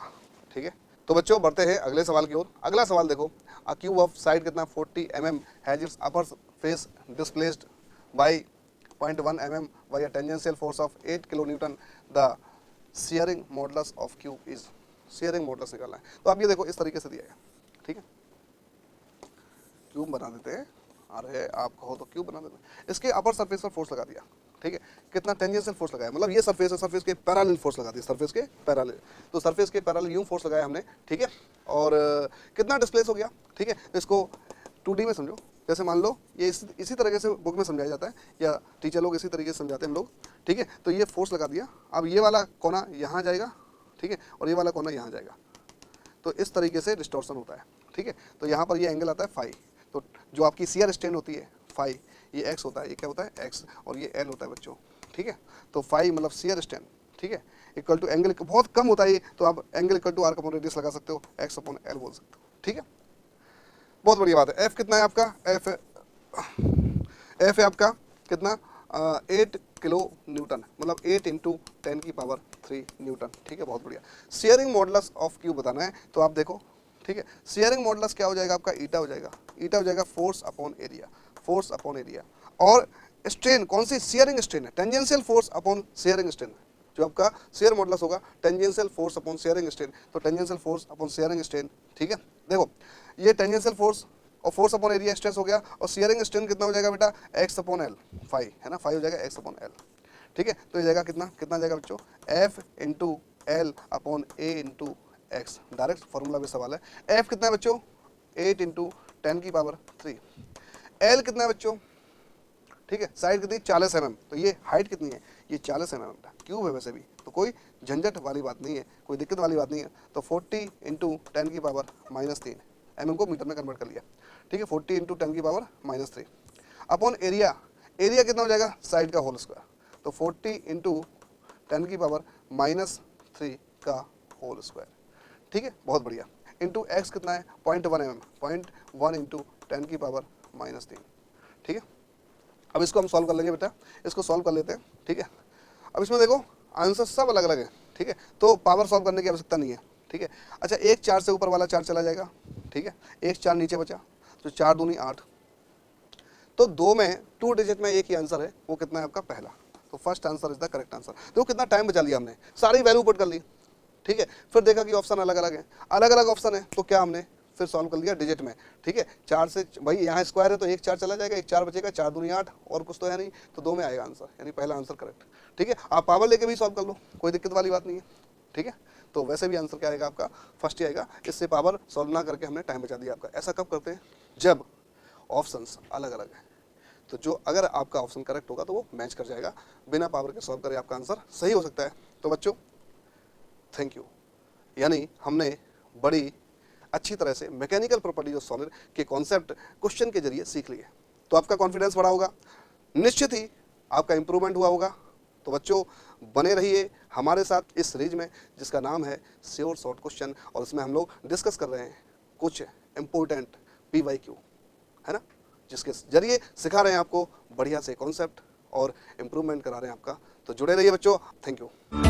Speaker 1: ठीक है। तो बच्चों बढ़ते हैं अगले सवाल की ओर। अगला सवाल देखो, अ क्यूब ऑफ साइड कितना 40 mm has its upper face displaced by 0.1 mm by a tangential force of 8 kN, the shearing modulus of cube is, shearing modulus निकालना है। तो आप ये देखो इस तरीके से दिया है, ठीक है, क्यूब बना देते हैं, अरे आप कहो तो क्यूब बना देते हैं, इसके अपर सरफेस पर फोर्स लगा दिया, ठीक है, कितना टेंजेंशियल फोर्स लगाया, मतलब ये सरफेस है, सरफेस के पैरेलल फोर्स लगा दिया, सरफेस के पैरेलल, तो सरफेस के पैरेलल यूं फोर्स लगाया हमने, ठीक है, और कितना डिस्प्लेस हो गया, ठीक है। इसको 2D में समझो, जैसे मान लो ये इसी तरीके से बुक में समझाया जाता है, या टीचर लोग इसी तरीके से समझाते हैं हम लोग, ठीक है। तो ये फोर्स लगा दिया, अब ये वाला कोना यहाँ जाएगा, ठीक है, और ये वाला कोना यहाँ जाएगा, तो इस तरीके से डिस्टॉर्शन होता है, ठीक है। तो यहाँ पर ये एंगल आता है फाई, तो जो आपकी शियर स्ट्रेन होती है फाई, ये एक्स होता है, ये क्या होता है एक्स, और ये एल होता है बच्चों, ठीक है। तो फाई मतलब शियर स्ट्रेन, ठीक है, इक्वल टू एंगल बहुत कम होता है ये, तो आप angle equal to R upon radius लगा सकते हो, एक्स अपॉन एल बोल सकते हो, ठीक है। बहुत बढ़िया बात है। एफ कितना है आपका, एफ है आपका कितना 8 किलो न्यूटन, मतलब 8 इंटू 10 की पावर 3 न्यूटन, ठीक है, बहुत बढ़िया। शेयरिंग मॉडुलस ऑफ क्यूब बताना है, तो आप देखो, ठीक है, शेयरिंग मॉडुलस क्या हो जाएगा आपका, ईटा हो जाएगा, ईटा हो जाएगा force upon area, force upon area, और स्ट्रेन कौन सी, शेयरिंग स्ट्रेन है, tangential force upon shearing strain, जो आपका शेयर मॉडुलस होगा tangential force upon shearing strain, तो tangential force upon shearing strain, ठीक है। देखो ये टेंजेंशियल फोर्स और फोर्स अपॉन एरिया स्ट्रेस हो गया, और शियरिंग स्ट्रेन कितना हो जाएगा बेटा, एक्स अपॉन एल, 5 है ना, 5 हो जाएगा एक्स अपॉन एल। ठीक है, तो ये जाएगा कितना कितना जाएगा बच्चों, एफ इंटू एल अपॉन ए इंटू एक्स, डायरेक्ट फॉर्मूला में सवाल है। एफ कितना है बच्चों, 8 इंटू 10 की पावर 3। एल कितना है बच्चों, ठीक है, साइड कितनी 40 mm, तो ये हाइट कितनी है, ये 40 mm बेटा, क्यूब है वैसे भी, तो कोई झंझट वाली बात नहीं है, कोई दिक्कत वाली बात नहीं है। तो 40 इंटू 10 की पावर -3, mm को मीटर में कन्वर्ट कर लिया, ठीक है, 40 इंटू 10 की पावर -3 अपॉन एरिया, एरिया कितना हो जाएगा, साइड का होल स्क्वायर, तो 40 इंटू 10 की पावर -3 का होल स्क्वायर। ठीक है, बहुत बढ़िया। इंटू एक्स कितना है, 0.1 mm, 0.1 इंटू 10 की पावर -3। ठीक है, अब इसको हम सॉल्व कर लेंगे बेटा, इसको सॉल्व कर लेते हैं। ठीक है, अब इसमें देखो आंसर सब अलग अलग है। ठीक है, तो पावर सॉल्व करने की आवश्यकता नहीं है। ठीक है, अच्छा एक 4 से ऊपर वाला 4 चला जाएगा। ठीक है, एक 4 नीचे बचा, तो 4 दूनी 8, तो 2 में 2 डिजिट में एक ही आंसर है, वो कितना है आपका, पहला। तो first answer is the correct answer. देखो कितना टाइम बचा लिया हमने, सारी वैल्यू पुट कर ली। ठीक है, फिर देखा कि ऑप्शन अलग अलग है, अलग अलग ऑप्शन है, तो क्या हमने फिर सॉल्व कर लिया डिजिट में। ठीक है, 4 से भाई यहाँ स्क्वायर है तो एक 4 चला जाएगा, एक 4 बचेगा, 4 दूनी 8, और कुछ तो है नहीं, तो 2 में आएगा आंसर, यानी पहला आंसर करेक्ट। ठीक है, आप पावर लेके भी सॉल्व कर लो, कोई दिक्कत वाली बात नहीं है। ठीक है, तो वैसे भी आंसर क्या आएगा आपका, फर्स्ट ही आएगा। इससे पावर सॉल्व ना करके हमने टाइम बचा दिया आपका। ऐसा कब करते हैं, जब ऑप्शंस अलग अलग हैं, तो जो अगर आपका ऑप्शन करेक्ट होगा तो वो मैच कर जाएगा, बिना पावर के सॉल्व करे आपका आंसर सही हो सकता है। तो बच्चों थैंक यू, यानी हमने बड़ी अच्छी तरह से मैकेनिकल प्रॉपर्टीज ऑफ सॉलिड के कॉन्सेप्ट क्वेश्चन के जरिए सीख लिए, तो आपका कॉन्फिडेंस बढ़ा होगा, निश्चित ही आपका इंप्रूवमेंट हुआ होगा। तो बच्चों बने रहिए हमारे साथ इस सीरीज में जिसका नाम है श्योर शॉर्ट क्वेश्चन, और इसमें हम लोग डिस्कस कर रहे हैं कुछ इंपॉर्टेंट PYQ, है ना, जिसके जरिए सिखा रहे हैं आपको बढ़िया से कॉन्सेप्ट और इम्प्रूवमेंट करा रहे हैं आपका। तो जुड़े रहिए बच्चों, थैंक यू।